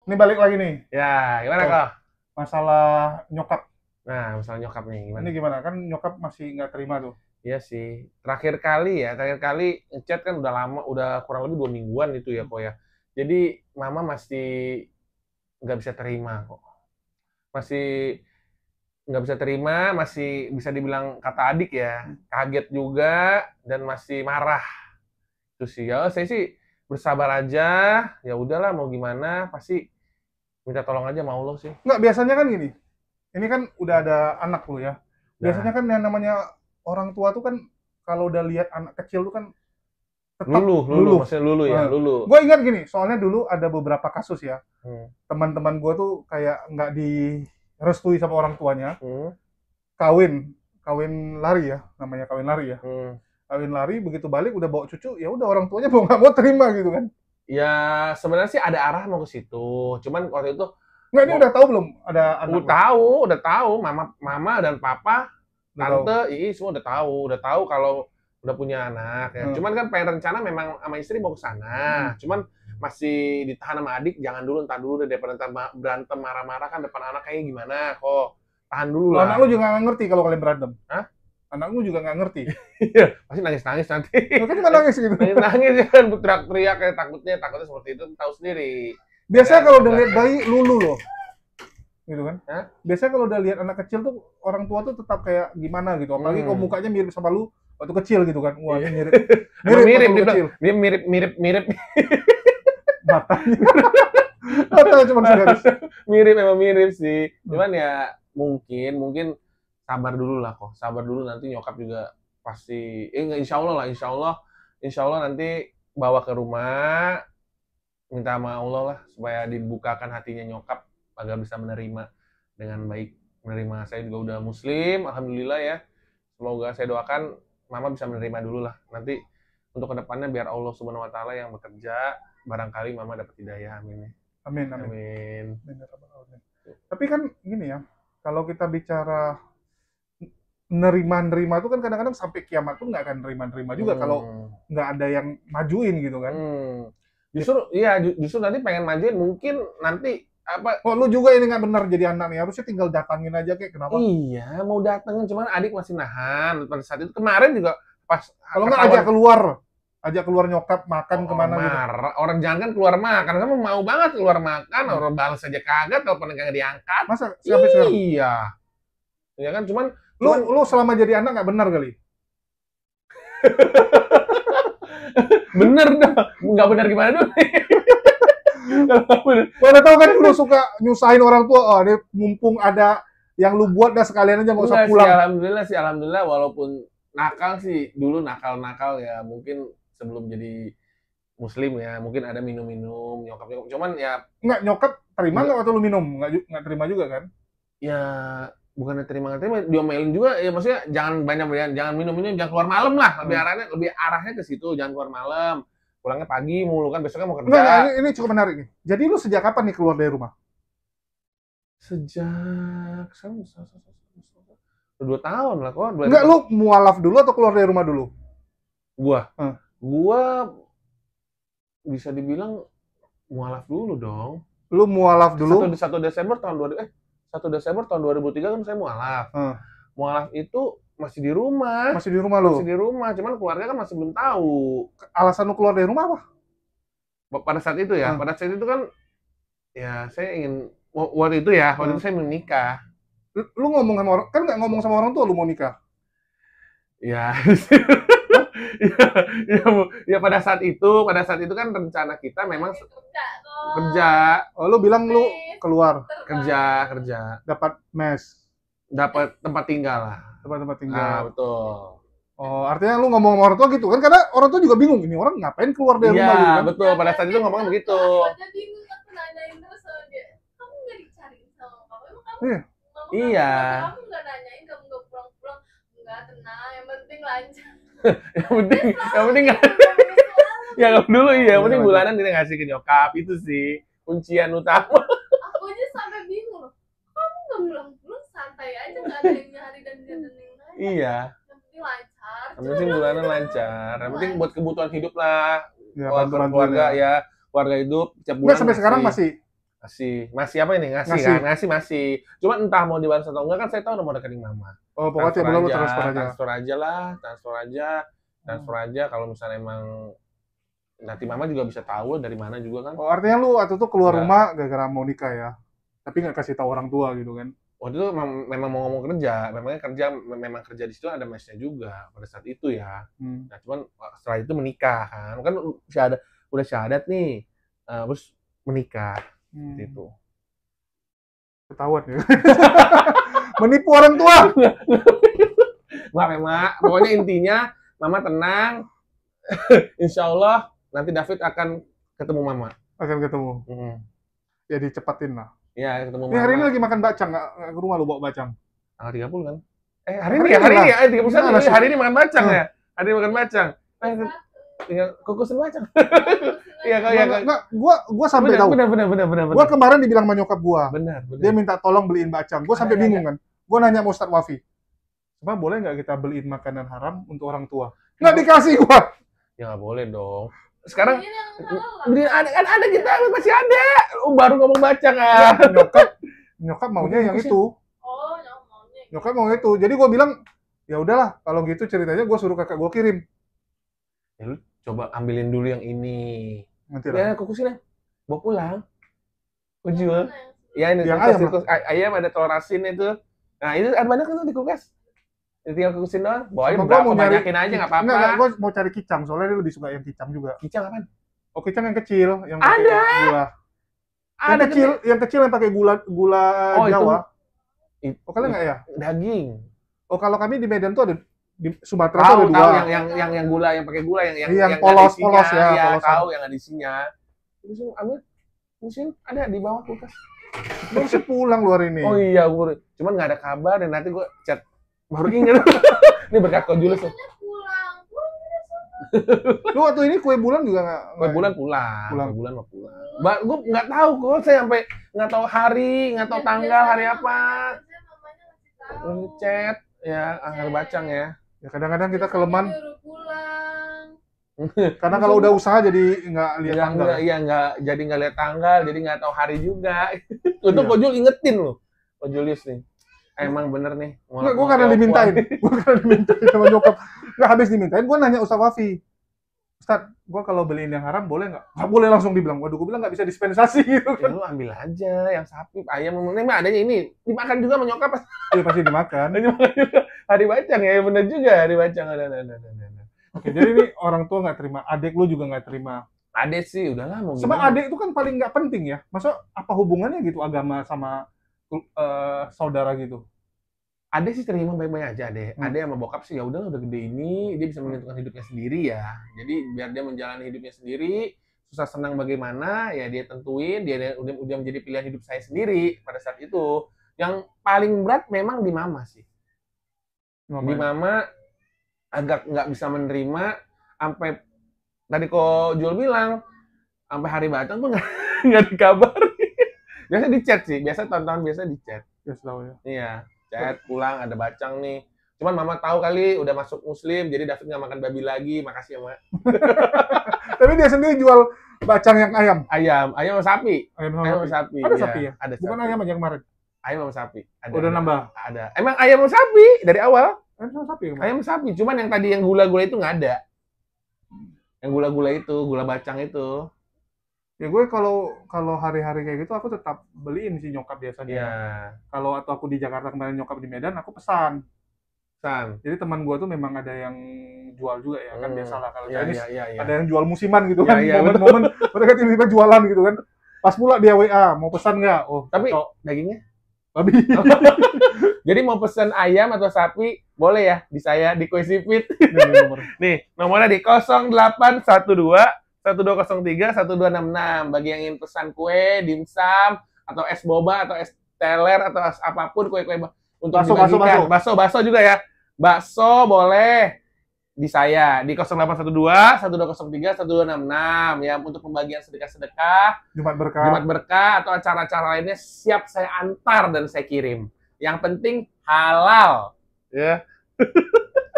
Ini balik lagi nih. Ya, gimana Oh, kok? masalah nyokap. Nah, masalah nyokap nih, gimana? Ini gimana? Kan nyokap masih nggak terima tuh. Iya sih, terakhir kali ngechat kan udah lama, udah kurang lebih 2 mingguan itu ya kok ya. Jadi mama masih nggak bisa terima kok. Masih nggak bisa terima, masih bisa dibilang kata adik ya, kaget juga dan masih marah. Itu sih, ya saya sih bersabar aja, ya udahlah mau gimana, pasti minta tolong aja sama Allah sih. Nggak, biasanya kan gini. Ini kan udah ada anak lu ya. Biasanya Nah, kan yang namanya orang tua tuh kan kalau udah lihat anak kecil tuh kan tetap lulu, luluh. maksudnya lulu ya, lulu. Gue ingat gini, soalnya dulu ada beberapa kasus ya. Hmm. Teman-teman gue tuh kayak nggak direstui sama orang tuanya. Hmm. Kawin, kawin lari ya, namanya kawin lari ya. Hmm. Kawin lari, begitu balik udah bawa cucu, ya udah orang tuanya mau nggak mau terima gitu kan. Ya sebenarnya sih ada arah mau ke situ. Cuman waktu itu Nggak, ini mau udah tahu belum ada anak lo? udah tahu, mama dan papa, Udah tahu. tante, ii semua udah tahu kalau udah punya anak ya. Hmm. Cuman kan pengen rencana memang sama istri mau ke sana. Cuman masih ditahan sama adik, jangan dulu, entar dulu deh daripada entar berantem marah-marah kan depan anak kayaknya gimana kok. Tahan dulu Kalau anak lah. lu juga nggak ngerti kalau kalian berantem. Hah? Anak lu juga nggak ngerti. Iya, pasti nangis-nangis nanti. Lu kan cuma nangis gitu. Nangis-nangis ya kan teriak-teriak kayak takutnya seperti itu tahu sendiri. Ya Biasanya kan? kalau udah lihat bayi lulu loh, gitu kan. Hah? Biasanya kalau udah lihat anak kecil tuh orang tua tuh tetap kayak gimana gitu. Apalagi kalau Hmm. mukanya mirip sama lu waktu kecil gitu kan. Wah, ini mirip. Emang mirip, waktu lu kecil. dia mirip, Matanya. Matanya cuma segaris. emang mirip sih. Cuman ya mungkin sabar dulu lah kok, sabar dulu nanti nyokap juga pasti, insya Allah lah, insya Allah nanti bawa ke rumah, minta sama Allah lah supaya dibukakan hatinya nyokap agar bisa menerima dengan baik, menerima saya juga udah muslim, alhamdulillah ya. Semoga saya doakan mama bisa menerima dulu lah. Nanti untuk kedepannya biar Allah Subhanahu Wa Taala yang bekerja, barangkali mama dapat hidayah, amin. Amin, amin. Amin. Tapi kan gini ya, kalau kita bicara nerima-nerima itu kan kadang-kadang sampai kiamat pun nggak akan nerima-nerima juga kalau nggak ada yang majuin gitu kan. Justru nanti pengen majuin mungkin nanti apa? Oh, lu juga ini nggak benar jadi anak nih, harusnya tinggal datangin aja kayak kenapa? Iya, mau datengin cuman adik masih nahan. Pada saat itu kemarin juga pas Kalau nggak ajak keluar nyokap makan kemana gitu. marah. Orang jangan kan keluar makan, kamu mau banget keluar makan, orang balas aja kagak, telepon nggak diangkat. Masa sampai sekarang? Iya, ya kan cuman Lu selama jadi anak nggak benar kali? bener dah, nggak benar gimana dulu? Mana tahu kan lu suka nyusahin orang tua. Oh, ini mumpung ada yang lu buat dah sekalian aja nggak usah Enggak pulang. sih, alhamdulillah walaupun nakal sih, dulu nakal-nakal ya, mungkin sebelum jadi muslim ya, mungkin ada minum-minum, nyokap-nyokap, cuman ya Nggak, nyokap terima nggak waktu lu minum? Nggak terima juga kan? ya bukannya terima nggak terima, diomelin juga ya, maksudnya jangan banyak, jangan minum-minum, jangan keluar malam lah, lebih arahnya ke situ, jangan keluar malam, pulangnya pagi mulu kan, besoknya mau Enggak, kerja. ini cukup menarik nih. Jadi lu sejak kapan nih keluar dari rumah? Sejak 2 tahun lah kok. Enggak, lu mualaf dulu atau keluar dari rumah dulu? Gua, Hmm. gua bisa dibilang mualaf dulu dong. Lu mualaf dulu? 1 Desember tahun 2003 kan saya mualaf. Mualaf itu masih di rumah. Masih di rumah lu? Masih di rumah, cuman keluarga kan masih belum tahu. Alasan lu keluar dari rumah apa? Pada saat itu ya, pada saat itu kan ya saya ingin waktu itu saya menikah. Lu ngomong sama orang, kan nggak ngomong sama orang tua lu mau nikah? Ya, ya pada saat itu kan rencana kita memang kerja. Oh, lu bilang lu keluar kerja dapat mes, dapat tempat tinggal lah. tempat tinggal. Betul. Oh, artinya lu ngomong sama orang tua gitu kan, karena orang tua juga bingung, ini orang ngapain keluar dari rumah gitu Iya, kan? betul. Pada saat itu ngomong begitu. Aku bingung, aku nanyain terus sama dia, kamu nggak dicariin sama kamu? Emang kamu Iya. Iya. Kamu nggak nanyain, kamu nggak pulang-pulang? Nggak, tenang, yang penting lancar. yang penting nggak. Ya dulu yang penting bulanan kita ngasih ke nyokap, itu sih kuncian utama. Aku aja sampai bingung loh, kamu nggak pulang-pulang, santai aja, nggak ada yang nyari dan yang lain. Iya. Yang penting lancar. Yang penting bulanan lancar. Yang penting buat kebutuhan hidup lah. Ya, Keluarga ya, keluarga hidup tiap bulan. Nggak, sampai sekarang masih Masih apa ini? Ngasih Ngasih. kan? Ngasih masih. Cuma entah mau dibalas atau enggak kan saya tahu nomor rekening mama. Oh, pokoknya tiap bulan lu transfer aja. Transfer aja lah, transfer aja. Kalau misalnya emang nanti mama juga bisa tahu dari mana juga kan. Oh, artinya lu waktu itu keluar Nggak. rumah gara-gara mau nikah ya? Tapi nggak kasih tahu orang tua gitu kan? Waktu itu memang mau ngomong kerja, memang kerja di situ ada mesnya juga pada saat itu ya. Nah, cuman setelah itu menikah kan udah syahadat nih, terus menikah gitu. Ketahuan ya. Menipu orang tua. Maaf ya, Mak. Pokoknya intinya, Mama tenang. Insya Allah nanti David akan ketemu Mama. Akan ketemu. Ya dicepatin lah. Ya, ketemu Ini Mama. hari ini lagi makan bacang, nggak ke rumah lu bawa bacang? Tanggal 30 kan? Hari Hari ini ini ya? 31 Gimana sih? hari ini makan bacang ya? Hari ini makan bacang. Tinggal kukusin bacang. Iya, Nggak, gua sampai tahu. Benar. Gua kemarin dibilang sama nyokap gua. Benar. Dia minta tolong beliin bacang. Gua sampai Ada. bingung kan. Gua nanya sama Ustadz Wafi. Coba boleh nggak kita beliin makanan haram untuk orang tua? Nggak dikasih gua. Ya nggak boleh dong. Sekarang Ini yang halal. ada kita masih ada. Baru ngomong bacang Nyokap maunya yang itu. Oh, yang maunya. Nyokap mau itu. Jadi gua bilang, ya udahlah, kalau gitu ceritanya gua suruh kakak gua kirim. Ya, lu coba ambilin dulu yang ini. Nanti lah. Ya, kukusin ya. Bawa pulang. Gua jual. Yang Ya, ini Yang kulkas, ayam ada telur asin itu. Nah, itu ada banyak kan di kulkas. Tinggal kukusin doang. Bawa aja Sama gua mau nyari- banyakin aja nggak apa-apa. Enggak, gua mau cari kicang. Soalnya dia lebih suka yang kicang juga. Kicang apaan? Oh, kicang yang kecil, yang pakai Ada. gula. Yang Ada kecil, yang kecil yang pakai gula Oh, itu- Jawa. Itu Oh, kalian nggak ya? daging. Oh, kalau kami di Medan tuh ada, di Sumatera tuh Tahu ada dua. yang gula yang pakai gula yang Yang nggak ada polos isinya. ya, Iya, polosan. tahu yang ada isinya. Terus ambil musim ada di bawah kulkas. Baru sih pulang luar ini. Oh iya, cuman nggak ada kabar dan nanti gue chat baru ingat. Ini berkat kau Julius tuh. pulang. Lu waktu ini kue bulan juga nggak? Kue bulan pulang. Pulang. Kue bulan mau pulang. Gue nggak tahu kok, saya sampai nggak tahu hari, nggak tahu tanggal hari apa. Biasanya mamanya ngasih tahu. Chat ya, hari bacang ya. Ya kadang-kadang kita Biasanya keleman. baru pulang. Karena kalau udah usaha jadi nggak lihat tanggal. Jadi nggak lihat tanggal, jadi nggak tahu hari juga. Untuk Iya. Ko Jul ingetin loh, Ko Julius nih. Emang bener nih. Nggak, gue karena dimintain. Gue karena dimintain sama nyokap. Nggak habis dimintain, gue nanya Ustadz Wafi. Ustadz, gue kalau beliin yang haram boleh nggak? Nggak boleh langsung dibilang. Waduh, gue bilang nggak bisa dispensasi gitu Ya kan. lu ambil aja yang sapi, ayam, ini mah adanya ini. Dimakan juga sama nyokap. Iya pasti dimakan. Dimakan juga. Hari bacang ya, bener juga hari bacang. Ada. Oke, jadi ini orang tua nggak terima. Adik lu juga nggak terima. Adek sih, udahlah mau Sebab gimana. adik itu kan paling nggak penting ya. Masa apa hubungannya gitu agama sama saudara gitu? Adek sih terima baik-baik aja deh. Hmm. Adek sama bokap sih ya udahlah udah gede ini, dia bisa menentukan hidupnya sendiri ya. Jadi biar dia menjalani hidupnya sendiri, susah senang bagaimana ya dia tentuin, dia udah menjadi pilihan hidup saya sendiri pada saat itu. Yang paling berat memang di mama sih. Di mama agak nggak bisa menerima sampai tadi kok Jul bilang sampai hari bacang pun nggak dikabari. Biasa di chat sih, biasa tonton biasa di chat. Ya tahu ya. Iya, chat pulang ada bacang nih. Cuman mama tahu kali udah masuk muslim, jadi David nggak makan babi lagi. Makasih ya, Mak. Tapi dia sendiri jual bacang yang ayam. Ayam sama sapi. Ayam Ayam sama sama sapi. sapi. Ada iya. sapi ya? Ada Bukan sapi. ayam aja yang kemarin. Ayam sama sapi. Udah nambah? Ada. Emang ayam sama sapi dari awal. Ayam sama sapi. Ayam sama sapi. Cuman yang tadi yang gula-gula itu nggak ada. Yang gula-gula itu, gula bacang itu. Ya gue kalau hari-hari kayak gitu aku tetap beliin sih nyokap biasanya. Iya. Kalau atau aku di Jakarta kemarin nyokap di Medan aku pesan. San. Jadi teman gue tuh memang ada yang jual juga ya kan biasalah kalau Iya, Chinese iya. ada yang jual musiman gitu Iya, kan. iya, Momen-momen mereka tiba-tiba jualan gitu kan. Pas pula dia WA mau pesan nggak? Oh Tapi cocok. dagingnya? Babi. Jadi mau pesen ayam atau sapi, boleh ya di saya di Kue Sipit. Nih, nomor. Nih, nomornya di 0812 1203 1266. Bagi yang ingin pesan kue, dimsum, atau es boba, atau es teler, atau es apapun kue-kue untuk dibagikan. Bakso juga ya. Bakso boleh di saya di 0812 1203 1266 ya untuk pembagian sedekah-sedekah, Jumat berkah. Jumat berkah atau acara-acara lainnya siap saya antar dan saya kirim. Yang penting halal. Ya.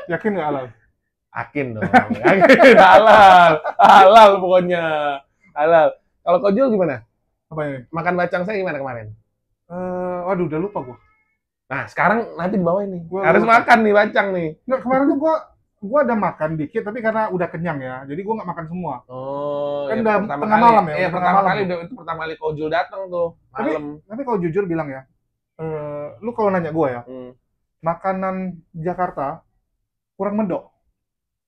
Yakin nggak halal? Yakin dong. Yakin halal. Halal pokoknya. Halal. Kalau Kojul gimana? Apa ini? Makan bacang saya gimana kemarin? Waduh, udah lupa gua. Nah, sekarang nanti dibawain nih. Gua Harus lupa. makan nih bacang nih. Nggak, kemarin tuh gua ada makan dikit, tapi karena udah kenyang ya, jadi gua nggak makan semua. Oh, Kan ya udah pertama tengah kali. malam ya, Iya, udah pertama tengah kali malam. itu pertama kali Kojul datang tuh, malam. Tapi kalau jujur bilang ya, lu kalau nanya gua ya, Hmm. makanan Jakarta kurang medok,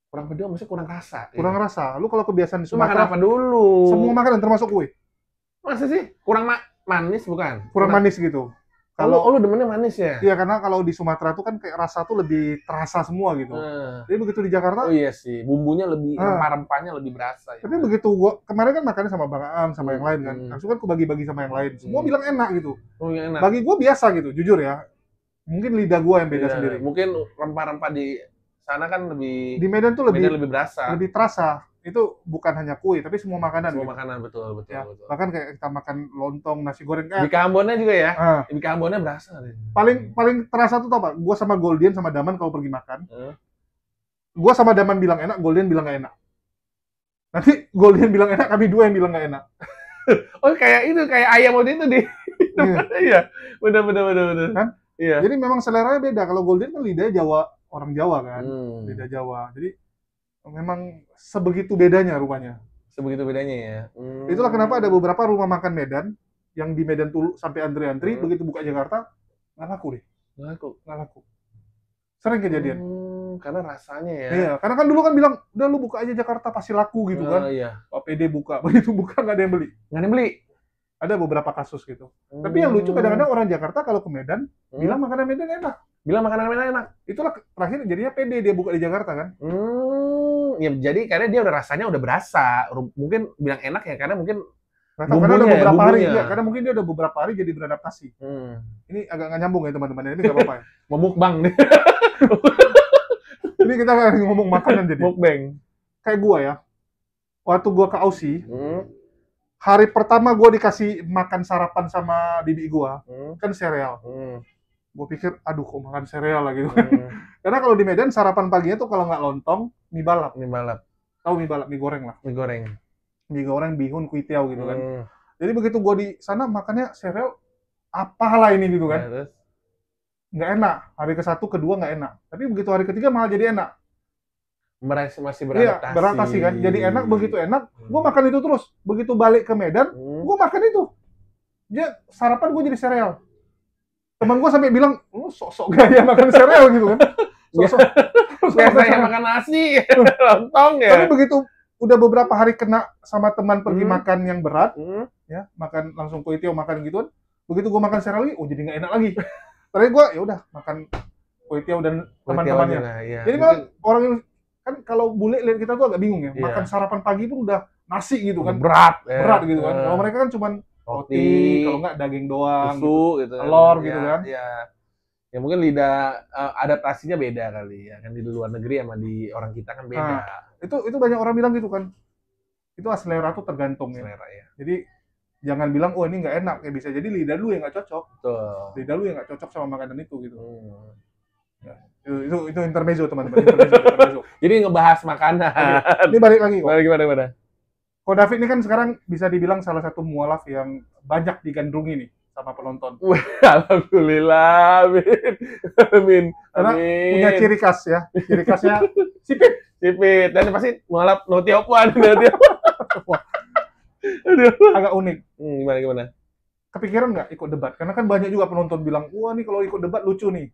Kurang beda maksudnya kurang rasa. kurang gitu. rasa. Lu kalau kebiasaan di Itu makan Sumatera, apa dulu? semua makanan termasuk kue, Masa sih? Kurang manis bukan? kurang manis gitu. Kalau Kalau lu demennya manis ya? iya, karena kalau di Sumatera tuh kan kayak rasa tuh lebih terasa semua gitu. Nah. Jadi begitu di Jakarta, Oh iya sih, bumbunya lebih Ah. rempah-rempahnya lebih berasa ya. tapi begitu gua kemarin kan makannya sama Bang Aang sama yang lain kan. Hmm. Langsung kan aku bagi-bagi sama yang lain. Semua Hmm. bilang enak gitu. Oh iya enak. Bagi gua biasa gitu, jujur ya. Mungkin lidah gua yang beda Iya, sendiri. Mungkin rempah-rempah di sana kan lebih Di Medan tuh Medan lebih lebih berasa. lebih terasa. Itu bukan hanya kue, tapi semua makanan. Semua gitu. makanan betul. Ya, bahkan kayak kita makan lontong, nasi goreng Di kan. Ambonnya juga ya. Ah, Di Ambonnya berasa deh. paling terasa tuh tau apa? Gua sama Goldian sama Daman kalau pergi makan. Eh. Gua sama Daman bilang enak, Goldian bilang nggak enak. Nanti Goldian bilang enak, kami dua yang bilang nggak enak. Oh kayak itu kayak ayam waktu itu di. Iya. Iya. Benar. Kan? Iya. Jadi memang seleranya beda. Kalau Goldian kan lidahnya Jawa, orang Jawa kan. Hmm. Lidah Jawa. Jadi memang sebegitu bedanya rupanya. Sebegitu bedanya ya. Itulah kenapa ada beberapa rumah makan Medan yang di Medan tuh sampai antri-antri, begitu buka Jakarta nggak laku deh, nggak laku. Sering kejadian. Karena rasanya ya. Iya, karena kan dulu kan bilang, udah lu buka aja Jakarta pasti laku gitu kan. Iya. Pak PD buka, begitu buka nggak ada yang beli. Nggak ada yang beli. Ada beberapa kasus gitu. Tapi yang lucu kadang-kadang orang Jakarta kalau ke Medan bilang makanan Medan enak. Bilang makanan Medan enak. Itulah terakhir jadinya PD dia buka di Jakarta kan. Ya jadi karena dia udah rasanya udah berasa. Mungkin bilang enak ya karena mungkin Nggak tahu, karena udah bumbunya, beberapa hari, bumbunya. iya, karena mungkin dia udah beberapa hari jadi beradaptasi. Ini agak nggak nyambung ya teman-teman, ini nggak apa-apa ya. mau mukbang nih. Ini kita lagi ngomong makanan jadi. Mukbang. Kayak gua ya, waktu gua ke Aussie, hari pertama gua dikasih makan sarapan sama bibi gua, kan sereal. Gua pikir, aduh kok makan sereal lagi. Karena kalau di Medan sarapan paginya tuh kalau nggak lontong, mie balap. Mie balap. Tahu mie balap, mie goreng lah. Mie goreng. Mie goreng, bihun, kuitiau gitu kan. Jadi begitu gua di sana makannya sereal, apalah ini gitu kan. Terus? Nggak enak. Hari ke-1, kedua nggak enak. Tapi begitu hari ketiga malah jadi enak. Masih Iya, beradaptasi. beradaptasi kan. Jadi enak, begitu enak, gua makan itu terus. Begitu balik ke Medan, gua makan itu. Dia sarapan gua jadi sereal. Teman gua sampai bilang, lu sok-sok gaya makan sereal gitu kan. Sok-sok. Biasanya makan nasi, lontong ya. Tapi begitu udah beberapa hari kena sama teman pergi makan yang berat, ya, makan langsung kuitiau, makan gituan. Begitu gua makan sereal lagi, jadi nggak enak lagi. Terakhir gua ya udah makan kuitiau dan teman-temannya. Ya. Jadi memang orang yang kan kalau bule lihat kita tuh agak bingung ya. Makan sarapan pagi pun udah nasi gitu kan. Berat. Ya. Berat gitu kan. Kalau mereka kan cuman roti, kalau nggak daging doang, susu gitu, telur gitu kan. Ya. Ya mungkin lidah adaptasinya beda kali ya. Kan di luar negeri sama di orang kita kan beda. Itu banyak orang bilang gitu kan. Itu selera tuh tergantung ya. Selera ya. Jadi jangan bilang oh ini nggak enak, ya bisa jadi lidah lu yang nggak cocok. Betul. Lidah lu yang nggak cocok sama makanan itu gitu. Ya. Itu intermezzo teman-teman. Intermezzo. Jadi ngebahas makanan. Ini balik lagi kok. Gimana? Ko David ini kan sekarang bisa dibilang salah satu mualaf yang banyak digandrungi nih sama penonton. Alhamdulillah, amin. Karena punya ciri khas ya. Ciri khasnya sipit. Dan pasti mualaf no tiapuan. Agak unik. Gimana? Kepikiran nggak ikut debat? Karena kan banyak juga penonton bilang, wah nih kalau ikut debat lucu nih.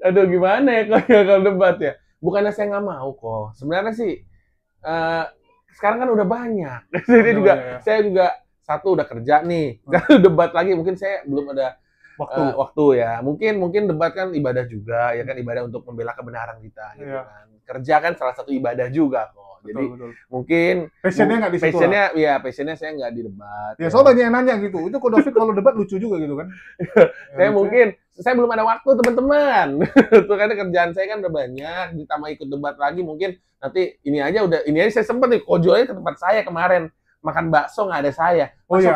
Aduh gimana ya kalau debat ya? Bukannya saya nggak mau kok. Sebenarnya sih sekarang kan udah banyak. Jadi saya juga satu udah kerja nih. Kalau debat lagi mungkin saya belum ada waktu ya. Mungkin debat kan ibadah juga ya kan, ibadah untuk membela kebenaran kita gitu kan. Kerja kan salah satu ibadah juga kok. Jadi mungkin passionnya nggak di situ. Passionnya saya nggak di debat. Ya soalnya banyak yang nanya gitu. Itu Ko David kalau debat lucu juga gitu kan. Saya belum ada waktu teman-teman. Itu karena kerjaan saya kan udah banyak, ditambah ikut debat lagi mungkin nanti ini aja saya sempet nih kojolnya ke tempat saya kemarin makan bakso nggak ada saya. Masuk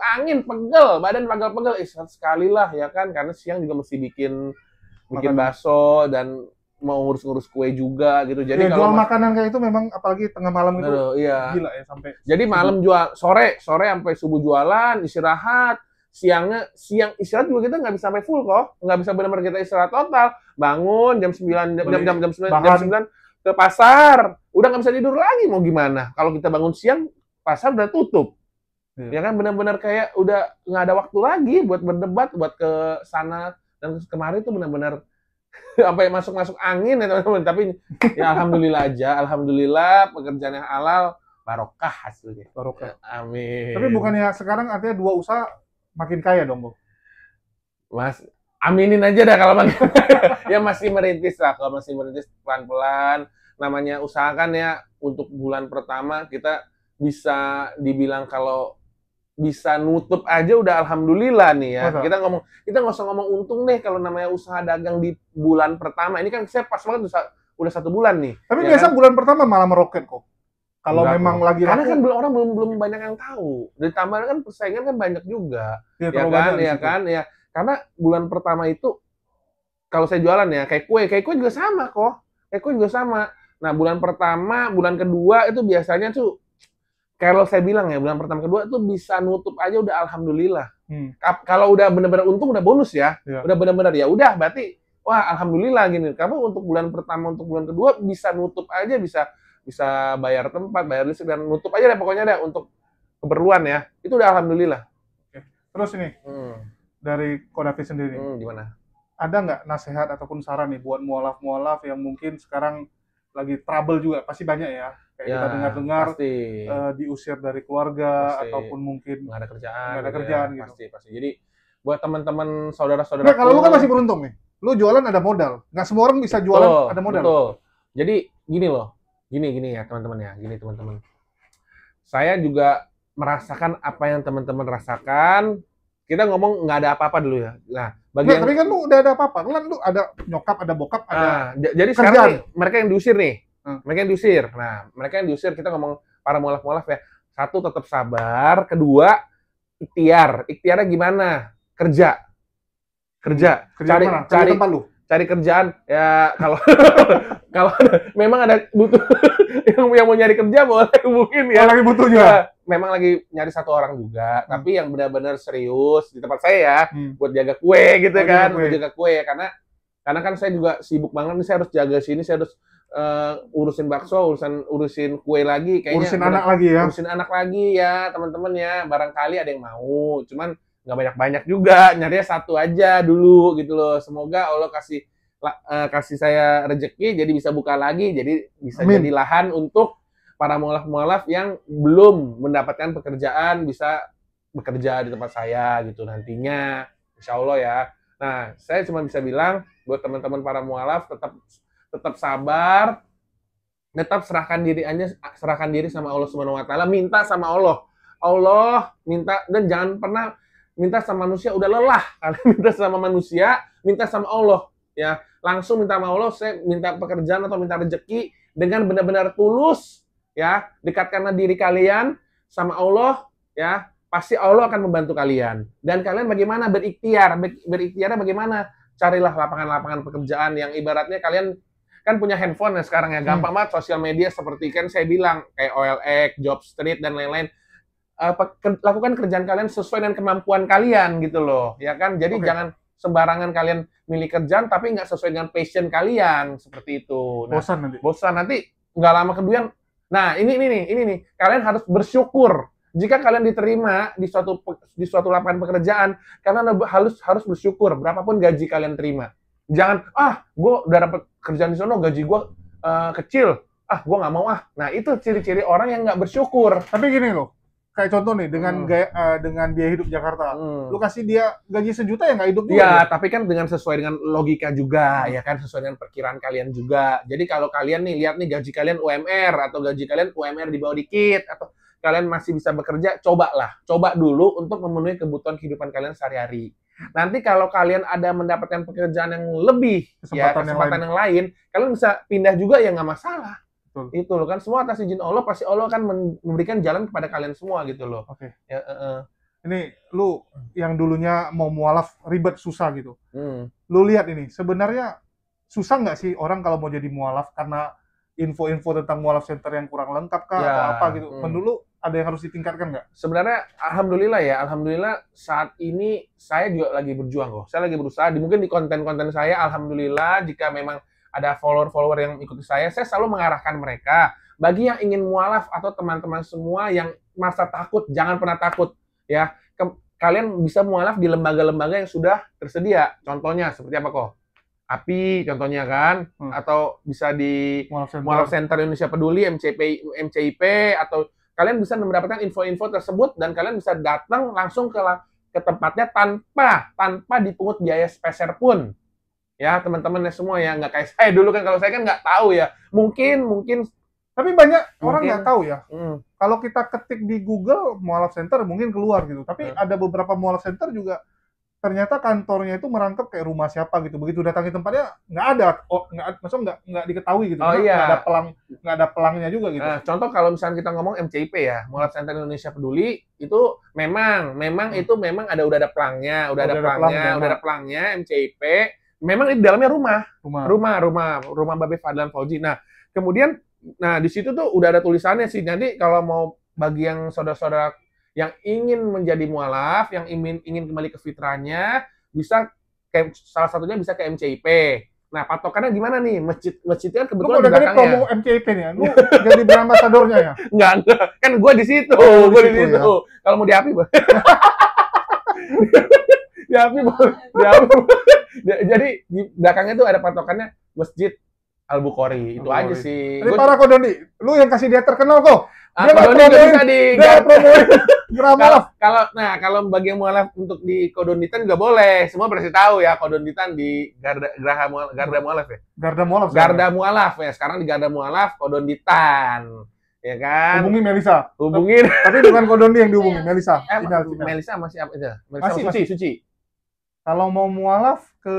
angin, pegel, badan pegel-pegel. Sekali lah ya kan, karena siang juga mesti bikin bakso dan mau ngurus-ngurus kue juga gitu. Jadi Ya, kalau jual makanan kayak itu memang apalagi tengah malam itu iya. gila ya sampai. Jadi malam jual, sore sampai subuh jualan, istirahat. Siang istirahat juga kita nggak bisa sampai full kok, nggak bisa benar-benar kita istirahat total. Bangun jam 9 jam 9 ke pasar, udah nggak bisa tidur lagi mau gimana? Kalau kita bangun siang pasar udah tutup. Ya kan benar-benar kayak udah nggak ada waktu lagi buat berdebat, buat ke sana dan kemarin itu benar-benar sampai masuk angin ya teman-teman. Tapi ya alhamdulillah aja, alhamdulillah pekerjaan yang halal barokah hasilnya. Barokah. Amin. Tapi bukannya sekarang artinya dua usaha makin kaya dong, Bu? Mas, aminin aja dah kalau makin ya masih merintis lah, kalau masih merintis pelan-pelan. Namanya usahakan ya untuk bulan pertama kita bisa dibilang kalau bisa nutup aja udah alhamdulillah nih ya. Masa? Kita nggak usah ngomong untung deh kalau namanya usaha dagang di bulan pertama. Ini kan saya pas banget udah 1 bulan nih. Tapi ya biasa kan? bulan pertama malah meroket kok. Kalau Enggak, memang kok. lagi Karena laku, kan orang belum banyak yang tahu. Ditambah kan persaingan kan banyak juga. ya Ya kan? Ya kan? Ya. Karena bulan pertama itu kalau saya jualan ya kayak kue juga sama kok. Kayak kue juga sama. Nah, bulan pertama, bulan kedua itu biasanya tuh kalau saya bilang ya, bulan pertama kedua tuh bisa nutup aja udah alhamdulillah. Kalau udah benar-benar untung udah bonus ya. Udah benar-benar ya udah berarti wah alhamdulillah gini. Kamu untuk bulan pertama, untuk bulan kedua bisa nutup aja, bisa bayar tempat, bayar listrik dan nutup aja deh pokoknya deh untuk keperluan ya. Itu udah alhamdulillah. Oke. Terus ini dari Kodafi sendiri, gimana? Ada nggak nasihat ataupun saran nih buat mualaf-mualaf yang mungkin sekarang lagi trouble juga, pasti banyak ya. Kayak kita dengar-dengar diusir dari keluarga ataupun mungkin nggak ada kerjaan, gitu. Pasti. Jadi buat teman-teman saudara-saudara. Nah, kalau lu kan masih beruntung nih, lu jualan ada modal. Nggak semua orang bisa jualan ada modal. Betul. Jadi gini loh, gini ya teman-teman ya, gini teman-teman. Saya juga merasakan apa yang teman-teman rasakan. Kita ngomong nggak ada apa-apa dulu ya. Nah, tapi kan lu udah ada apa-apa. Kan lu ada nyokap, ada bokap, ada jadi kerjaan. Sekarang nih, mereka yang diusir nih. Mereka yang diusir. Nah, mereka yang diusir kita ngomong para mualaf-mualaf ya. 1, tetap sabar. 2, ikhtiar. Ikhtiarnya gimana? Kerja cari tempat lu. Cari kerjaan ya kalau kalau memang ada butuh yang mau nyari kerja boleh mungkin ya. Lagi butuh juga. Memang lagi nyari 1 orang juga, tapi yang benar-benar serius di tempat saya ya, buat jaga kue gitu kan, buat jaga kue karena kan saya juga sibuk banget nih, saya harus jaga sini, saya harus urusin bakso, urusin kue lagi, kayaknya urusin anak lagi ya teman-teman ya, barangkali ada yang mau, cuman nggak banyak-banyak juga, nyarinya 1 aja dulu gitu loh. Semoga Allah kasih saya rezeki jadi bisa buka lagi, jadi bisa jadi lahan untuk para mualaf-mualaf yang belum mendapatkan pekerjaan bisa bekerja di tempat saya gitu nantinya, insya Allah ya. Nah, saya cuma bisa bilang buat teman-teman para mualaf tetap sabar, tetap serahkan diri sama Allah Subhanahu Wa Taala, minta sama Allah minta, dan jangan pernah minta sama manusia udah lelah. Kalian minta sama manusia, minta sama Allah ya. Langsung minta sama Allah, saya minta pekerjaan atau minta rezeki dengan benar-benar tulus ya. Dekatkanlah diri kalian sama Allah ya. Pasti Allah akan membantu kalian. Dan kalian bagaimana berikhtiar? Berikhtiarnya bagaimana? Carilah lapangan-lapangan pekerjaan yang ibaratnya kalian kan punya handphone ya sekarang ya. Gampang banget sosial media seperti kan saya bilang kayak OLX, Jobstreet dan lain-lain. Lakukan kerjaan kalian sesuai dengan kemampuan kalian gitu loh, ya kan? Jadi jangan sembarangan kalian milih kerjaan tapi nggak sesuai dengan passion kalian seperti itu. Nah, bosan nanti nggak lama kemudian. Nah ini nih, kalian harus bersyukur jika kalian diterima di suatu lapangan pekerjaan. Kalian harus bersyukur berapapun gaji kalian terima. Jangan gue udah dapat kerjaan di sana gaji gue kecil, gue nggak mau Nah itu ciri-ciri orang yang nggak bersyukur. Tapi gini loh. Kayak contoh nih, dengan biaya hidup Jakarta, lu kasih dia gaji 1 juta ya nggak hidup juga. Iya, tapi kan sesuai dengan logika juga, ya kan, sesuai dengan perkiraan kalian juga. Jadi kalau kalian nih lihat nih gaji kalian UMR atau gaji kalian UMR di bawah dikit atau kalian masih bisa bekerja, coba dulu untuk memenuhi kebutuhan kehidupan kalian sehari-hari. Nanti kalau kalian ada mendapatkan pekerjaan yang lebih, kesempatan yang lain, kalian bisa pindah juga ya nggak masalah. Itu loh kan, semua atas izin Allah, pasti Allah akan memberikan jalan kepada kalian semua gitu loh. Oke. Ya, ini lu yang dulunya mau mualaf ribet susah gitu. Lu lihat ini, sebenarnya susah nggak sih orang kalau mau jadi mualaf karena info-info tentang mualaf center yang kurang lengkap kah Ya, atau apa gitu? Menurut lu ada yang harus ditingkatkan nggak? Sebenarnya alhamdulillah ya, alhamdulillah saat ini saya juga lagi berjuang kok. Saya lagi berusaha, mungkin di konten-konten saya, alhamdulillah jika memang ada follower-follower yang ikuti saya selalu mengarahkan mereka. Bagi yang ingin mualaf atau teman-teman semua yang merasa takut, jangan pernah takut ya. Kalian bisa mualaf di lembaga-lembaga yang sudah tersedia. Contohnya seperti apa kok? API contohnya kan, atau bisa di Mualaf Center Indonesia Peduli, MCIP, atau kalian bisa mendapatkan info-info tersebut dan kalian bisa datang langsung ke tempatnya tanpa dipungut biaya sepeser pun. Ya teman-teman semua ya, nggak kayak saya dulu kan, kalau saya kan nggak tahu ya. Mungkin tapi banyak orang nggak tahu ya. Kalau kita ketik di Google Mualaf Center mungkin keluar gitu. Tapi ada beberapa Mualaf Center juga ternyata kantornya itu merangkap kayak rumah siapa gitu. Begitu datangi tempatnya nggak ada, maksudnya nggak diketahui gitu. Nggak ada pelangnya juga gitu. Nah, contoh kalau misalnya kita ngomong MCIP ya, Mualaf Center Indonesia Peduli itu memang itu memang udah ada pelangnya, udah ada pelangnya MCIP. Memang di dalamnya rumah Babe Fadlan Fauzi. Nah, kemudian di situ tuh udah ada tulisannya sih. Nanti kalau mau bagi yang saudara-saudara yang ingin menjadi mualaf, yang ingin kembali ke fitrahnya, bisa salah satunya bisa ke MCIP. Nah, patokannya gimana nih? Masjid kan kebetulan di belakangnya. Lu promo MCIP nih ya? Lu jadi brand ambassadornya ya? Enggak. Kan gue di situ. Ya. Kalau mau diapi, diapi. Jadi di belakangnya tuh ada patokannya Masjid Al-Bukhari. Itu aja sih. Ini para Kodondi, lu yang kasih dia terkenal kok. Dia bisa promoin. Kalau bagi yang mualaf untuk di Kodonditan juga boleh. Semua pasti tahu ya, Kodonditan di Garda Mualaf ya. Garda Mualaf ya. Sekarang di Garda Mualaf Kodonditan. Ya kan? Hubungi Melisa. Tapi bukan Kodondi yang dihubungi, Melisa. Melisa masih apa itu? Suci. Kalau mau mualaf ke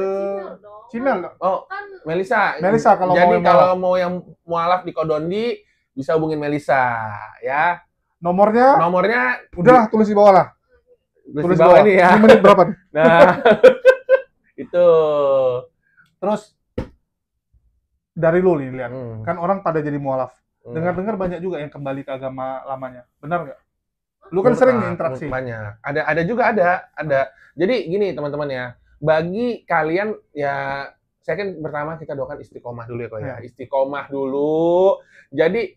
Cimel. Oh, Melisa kalau jadi kalau mau yang mualaf di Kodondi bisa hubungin Melisa ya. Nomornya udah tulis di bawah lah. Tulis di bawah ini ya. 5 menit berapa? Nah, itu. Terus dari lu nih lihat, kan orang pada jadi mualaf. Dengar-dengar banyak juga yang kembali ke agama lamanya. Benar nggak? Lu kan sering interaksi. Banyak. Ada juga ada. Jadi gini teman-teman ya, bagi kalian ya, saya kan pertama kita doakan istiqomah dulu ya kok ya. Istiqomah dulu. Jadi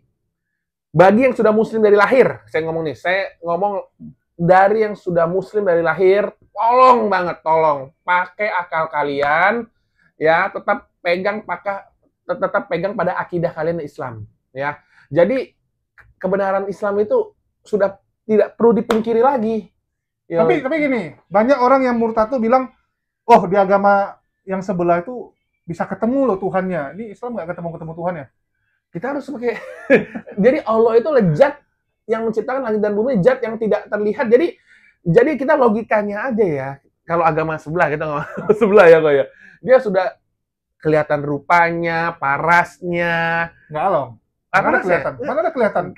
bagi yang sudah muslim dari lahir, saya ngomong dari yang sudah muslim dari lahir, tolong pakai akal kalian ya, tetap pegang pada akidah kalian Islam ya. Jadi kebenaran Islam itu sudah tidak perlu dipungkiri lagi. Tapi gini, banyak orang yang murtad tuh bilang, oh di agama yang sebelah itu bisa ketemu loh Tuhannya. Ini Islam nggak ketemu Tuhannya. Kita harus pakai. Jadi Allah itu zat yang menciptakan langit dan bumi, zat yang tidak terlihat. Jadi kita logikanya aja ya. Kalau agama sebelah kita nggak sebelah ya kok ya. Dia sudah kelihatan rupanya, parasnya. Nggak loh. Mana ada kelihatan?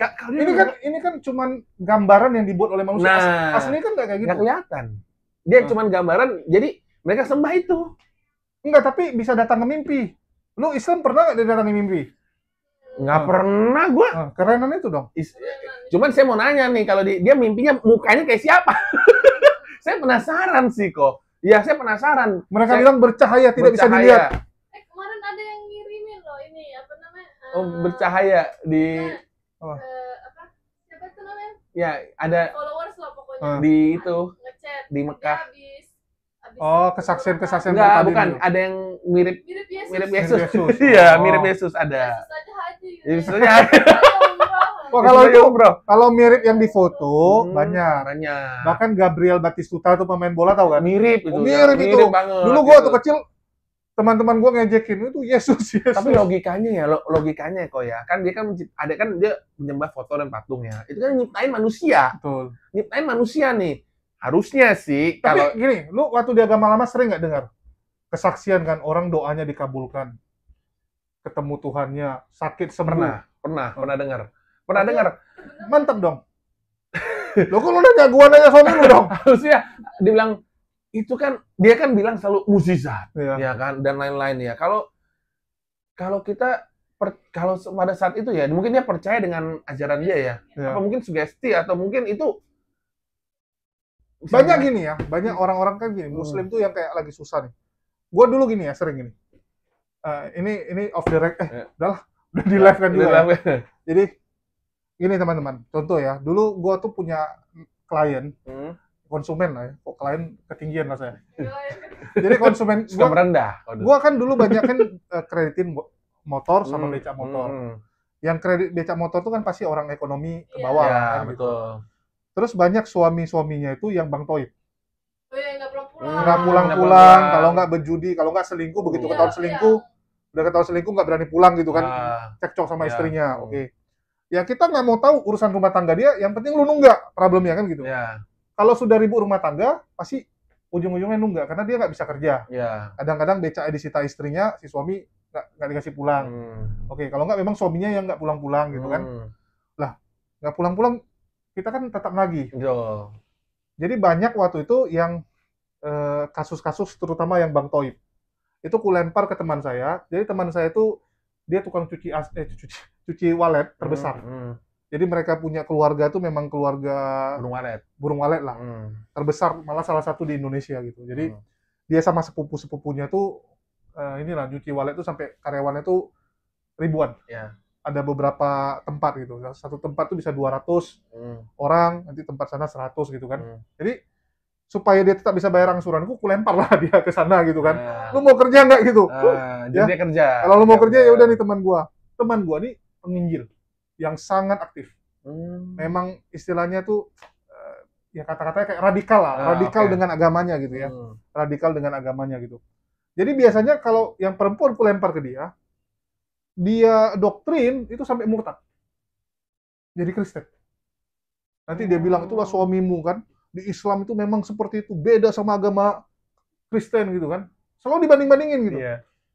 Ini kan cuman gambaran yang dibuat oleh manusia. Aslinya kan nggak kayak gitu. Nggak kelihatan. Dia cuman gambaran. Jadi mereka sembah itu. Enggak, tapi bisa datang ke mimpi. Lu Islam pernah nggak didatangi mimpi? Nggak pernah gue. Kerenan itu dong. Cuman saya mau nanya nih, kalau dia mimpinya mukanya kayak siapa? Saya penasaran sih kok. Ya saya penasaran. Mereka bilang bercahaya, tidak bisa dilihat. Kemarin ada yang ngirimin loh ini apa namanya? Bercahaya di. Siapa itu namanya? Ya ada. Followers lah pokoknya. Di itu. Ngechat. Di Mekah. Kesaksian enggak, bukan. Ada yang mirip Yesus. Iya, mirip Yesus ada. Yesus aja haji. Yesus aja haji. Kalau mirip yang difoto banyak. Bahkan Gabriel Batistuta tuh pemain bola tahu kan? Mirip itu. Mirip banget. Dulu gua waktu kecil teman-teman gua ngejekin itu Yesus. Tapi logikanya kok ya. Kan dia menyembah foto dan patung ya. Itu kan nyiptain manusia. Betul. Nyiptain manusia nih. Harusnya sih. Tapi gini, lu waktu di agama lama sering nggak dengar kesaksian kan orang doanya dikabulkan, ketemu Tuhannya, sakit sembuh. Pernah dengar. Pernah dengar. Mantap dong. Lo kok lu nanya gua nanya suami lu dong. Harusnya dibilang itu kan dia kan bilang selalu mukjizat ya kan dan lain-lain ya. Kalau kalau kita kalau pada saat itu ya, mungkin dia percaya dengan ajaran dia ya. Apa mungkin sugesti atau mungkin itu banyak gini ya, banyak orang-orang kan gini, Muslim tuh yang kayak lagi susah nih. Gua dulu gini ya, sering gini. Ini off the record, udahlah, udah di live kan juga. Ya. Jadi gini teman-teman, contoh ya, dulu gua tuh punya klien, konsumen lah ya, kok klien ketinggian lah saya. Jadi konsumen gua merendah. Gua kan dulu banyak kan kreditin motor sama becak motor. Yang kredit becak motor tuh kan pasti orang ekonomi ke bawah kan betul. Gitu. Terus banyak suami-suaminya itu yang Bang Toib. Nggak pulang-pulang. Nggak pulang-pulang, kalau nggak berjudi, kalau nggak selingkuh, begitu ketahuan selingkuh, udah ketahuan selingkuh nggak berani pulang gitu kan, cekcok sama istrinya, oke. Ya kita nggak mau tahu urusan rumah tangga dia, yang penting lu nunggak problemnya kan gitu. Kalau sudah ribut rumah tangga, pasti ujung-ujungnya nunggak, karena dia nggak bisa kerja. Kadang-kadang becak disita istrinya, si suami nggak dikasih pulang. Oke, kalau nggak memang suaminya yang nggak pulang-pulang gitu kan. Lah, nggak pulang-pulang, kita kan tetap nagih. Jadi banyak waktu itu yang kasus-kasus terutama yang Bang Toib. Itu kulempar ke teman saya. Jadi teman saya itu dia tukang cuci walet terbesar. Jadi mereka punya keluarga tuh memang keluarga burung walet lah. Terbesar, malah salah satu di Indonesia gitu. Jadi dia sama sepupu-sepupunya tuh inilah nyuci walet tuh sampai karyawannya tuh ribuan. Ada beberapa tempat gitu. Satu tempat tuh bisa 200 orang, nanti tempat sana 100 gitu kan. Jadi supaya dia tetap bisa bayar angsuranku, kulempar lah dia ke sana gitu kan. Lu mau kerja nggak gitu? Jadi dia kerja. Kalau lu mau kerja ya udah nih teman gua. Teman gua nih penginjil yang sangat aktif. Memang istilahnya tuh ya kata-katanya kayak radikal lah, radikal dengan agamanya gitu ya. Radikal dengan agamanya gitu. Jadi biasanya kalau yang perempuan kulempar ke dia doktrin itu sampai murtad. Jadi Kristen. Nanti dia bilang itulah suamimu kan. Di Islam itu memang seperti itu, beda sama agama Kristen gitu kan. Selalu dibanding-bandingin gitu.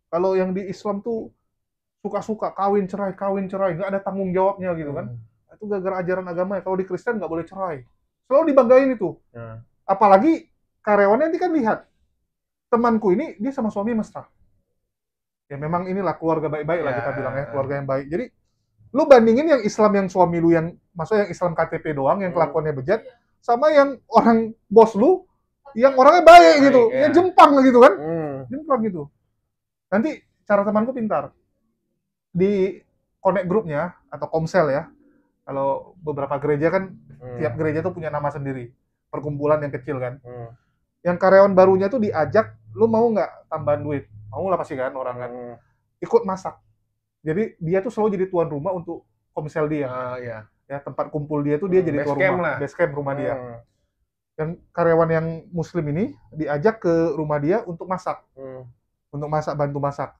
Kalau yang di Islam tuh suka-suka kawin cerai, nggak ada tanggung jawabnya gitu kan. Itu gara-gara ajaran agama ya. Kalau di Kristen nggak boleh cerai. Selalu dibanggain itu. Apalagi karyawannya nanti kan lihat. Temanku ini dia sama suami mesra. Ya memang inilah keluarga baik-baik lah kita bilang ya, keluarga yang baik. Jadi lu bandingin yang Islam yang suami lu yang maksudnya yang Islam KTP doang yang kelakuannya bejat sama yang orang bos lu yang orangnya baik gitu, yang jempang gitu kan. Jempang gitu. Nanti cara temanku pintar. Di connect grupnya atau komsel ya. Kalau beberapa gereja kan tiap gereja tuh punya nama sendiri. Perkumpulan yang kecil kan. Yang karyawan barunya tuh diajak, lu mau nggak tambahan duit? Mau lah pasti kan orang kan. Ikut masak. Jadi dia tuh selalu jadi tuan rumah untuk komsel dia. Ya tempat kumpul dia tuh dia jadi tuan rumah. Base camp rumah dia. Yang karyawan yang muslim ini diajak ke rumah dia untuk masak. Untuk masak, bantu masak.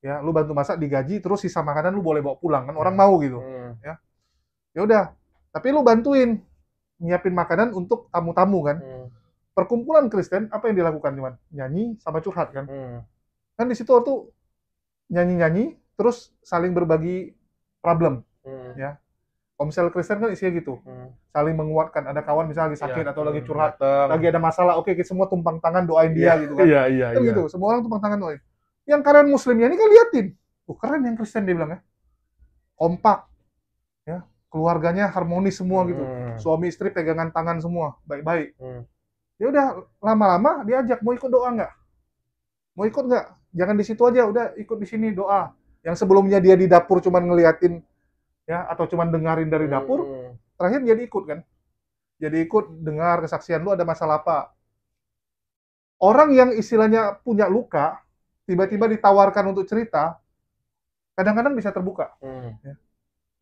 Ya, lu bantu masak digaji, terus sisa makanan lu boleh bawa pulang kan orang mau gitu. Ya. Ya udah. Tapi lu bantuin nyiapin makanan untuk tamu-tamu kan. Perkumpulan Kristen apa yang dilakukan cuman nyanyi sama curhat kan. Kan di situ tuh nyanyi-nyanyi terus saling berbagi problem ya. Komsel Kristen kan isinya gitu. Saling menguatkan. Ada kawan misalnya lagi sakit atau lagi curhat, lagi ada masalah, oke kita semua tumpang tangan doain dia gitu kan. Kan gitu. Semua orang tumpang tangan doain. Yang karyawan muslimnya ini kan liatin. Keren yang Kristen dia bilang ya. Kompak. Ya, keluarganya harmonis semua gitu. Suami istri pegangan tangan semua, baik-baik. Ya udah lama-lama diajak mau ikut doa nggak? Mau ikut nggak? Jangan di situ aja, udah ikut di sini doa. Yang sebelumnya dia di dapur cuman ngeliatin ya atau cuman dengarin dari dapur, terakhir jadi ikut kan. Jadi ikut dengar kesaksian lu ada masalah apa. Orang yang istilahnya punya luka, tiba-tiba ditawarkan untuk cerita, kadang-kadang bisa terbuka. Ya.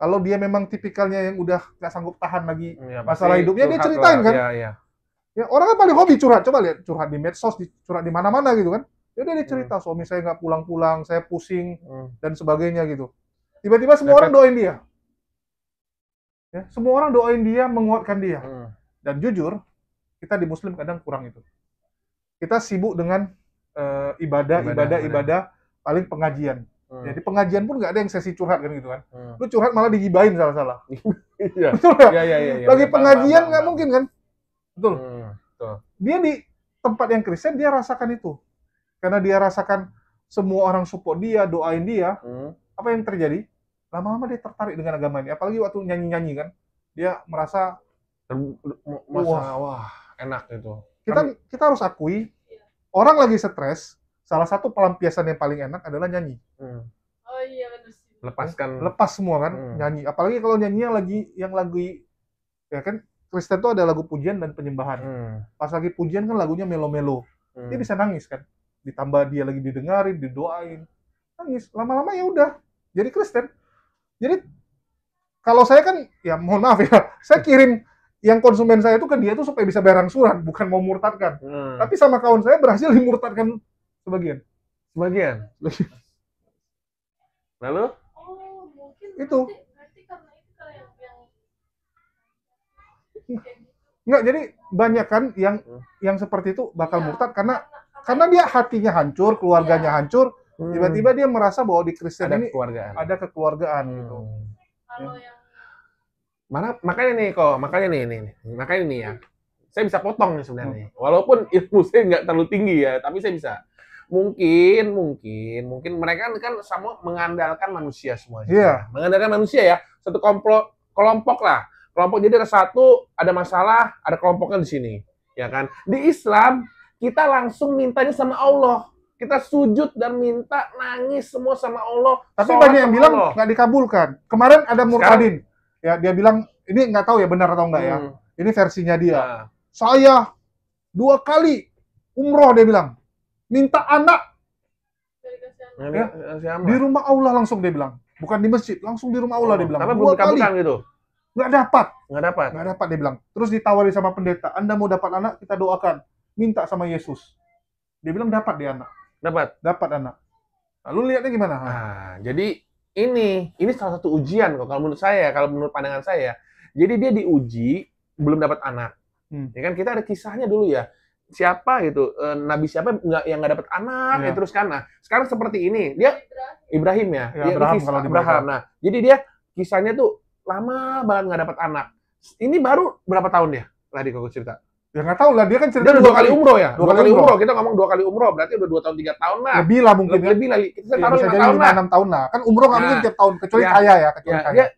Kalau dia memang tipikalnya yang udah nggak sanggup tahan lagi masalah hidupnya, dia ceritain kan. Ya, orang kan paling hobi curhat, coba lihat curhat di medsos, curhat di mana-mana gitu kan. Ya udah dia cerita suami saya nggak pulang-pulang, saya pusing dan sebagainya gitu. Tiba-tiba semua orang doain dia. Ya, semua orang doain dia, menguatkan dia. Dan jujur, kita di Muslim kadang kurang itu. Kita sibuk dengan ibadah, paling pengajian. Jadi pengajian pun nggak ada yang sesi curhat kan gitu kan. Lu curhat malah digibahin salah-salah. Betul nggak? Lagi pengajian nggak mungkin kan? Betul. Dia di tempat yang Kristen dia rasakan itu. Karena dia rasakan semua orang support dia, doain dia, apa yang terjadi? Lama-lama dia tertarik dengan agama ini. Apalagi waktu nyanyi-nyanyi kan, dia merasa wah enak itu. Kita harus akui, orang lagi stres, salah satu pelampiasan yang paling enak adalah nyanyi. Oh iya benar sih. Lepas semua kan, nyanyi. Apalagi kalau nyanyinya yang lagi ya kan, Kristen tuh ada lagu pujian dan penyembahan. Pas lagi pujian kan lagunya melo-melo. Dia bisa nangis kan. Ditambah dia lagi didengarin, didoain. Nangis. Lama-lama ya udah jadi Kristen. Jadi kalau saya kan, ya mohon maaf ya, saya kirim yang konsumen saya itu ke dia tuh supaya bisa bayar angsuran, bukan mau murtadkan. Tapi sama kawan saya berhasil dimurtadkan sebagian. Lalu? Oh, mungkin itu. Berarti karena itu kalau yang Enggak, jadi banyak kan yang seperti itu bakal murtad karena dia hatinya hancur, keluarganya hancur, tiba-tiba dia merasa bahwa di Kristen ini ada kekeluargaan gitu. Kalau yang makanya nih ya. Saya bisa potong nih sebenarnya. Walaupun ilmu saya nggak terlalu tinggi ya, tapi saya bisa. Mungkin mereka kan sama mengandalkan manusia semua. Iya. Mengandalkan manusia ya. Satu kelompok lah. Kelompok jadi ada satu, ada masalah, ada kelompoknya di sini, ya kan? Di Islam kita langsung mintanya sama Allah. Kita sujud dan minta, nangis semua sama Allah. Tapi banyak yang bilang nggak dikabulkan. Kemarin ada murtadin. Ya, dia bilang, ini nggak tahu ya benar atau enggak ya. Ini versinya dia. Saya 2 kali umroh, dia bilang. Minta anak. Ya, di rumah Allah langsung dia bilang. Bukan di masjid, langsung di rumah Allah dia bilang. Tapi belum dikabulkan gitu? Nggak dapat dia bilang. Terus ditawari sama pendeta, Anda mau dapat anak, kita doakan. Minta sama Yesus. Dia bilang dapat dia anak. Dapat anak. Lalu lihatnya gimana? Nah, jadi ini salah satu ujian kok kalau menurut saya, kalau menurut pandangan saya. Jadi dia diuji belum dapat anak. Ya kan kita ada kisahnya dulu ya. Siapa gitu, nabi siapa yang nggak dapat anak ya terus kan. Nah, sekarang seperti ini. Dia Ibrahim ya. Ya Abraham. Nah, jadi dia kisahnya tuh lama banget nggak dapat anak. Ini baru berapa tahun ya? Tadi kok cerita. Ya nggak tahu lah, dia kan cerita dia 2 kali umroh ya. 2 kali umroh. Kita ngomong 2 kali umroh, berarti udah 2 tahun 3 tahun lah. Lebih lah mungkin. Lebih lah. Kita taruh 5 tahun lah. 6 tahun lah. Kan umroh nggak mungkin tiap tahun, kecuali kaya ya.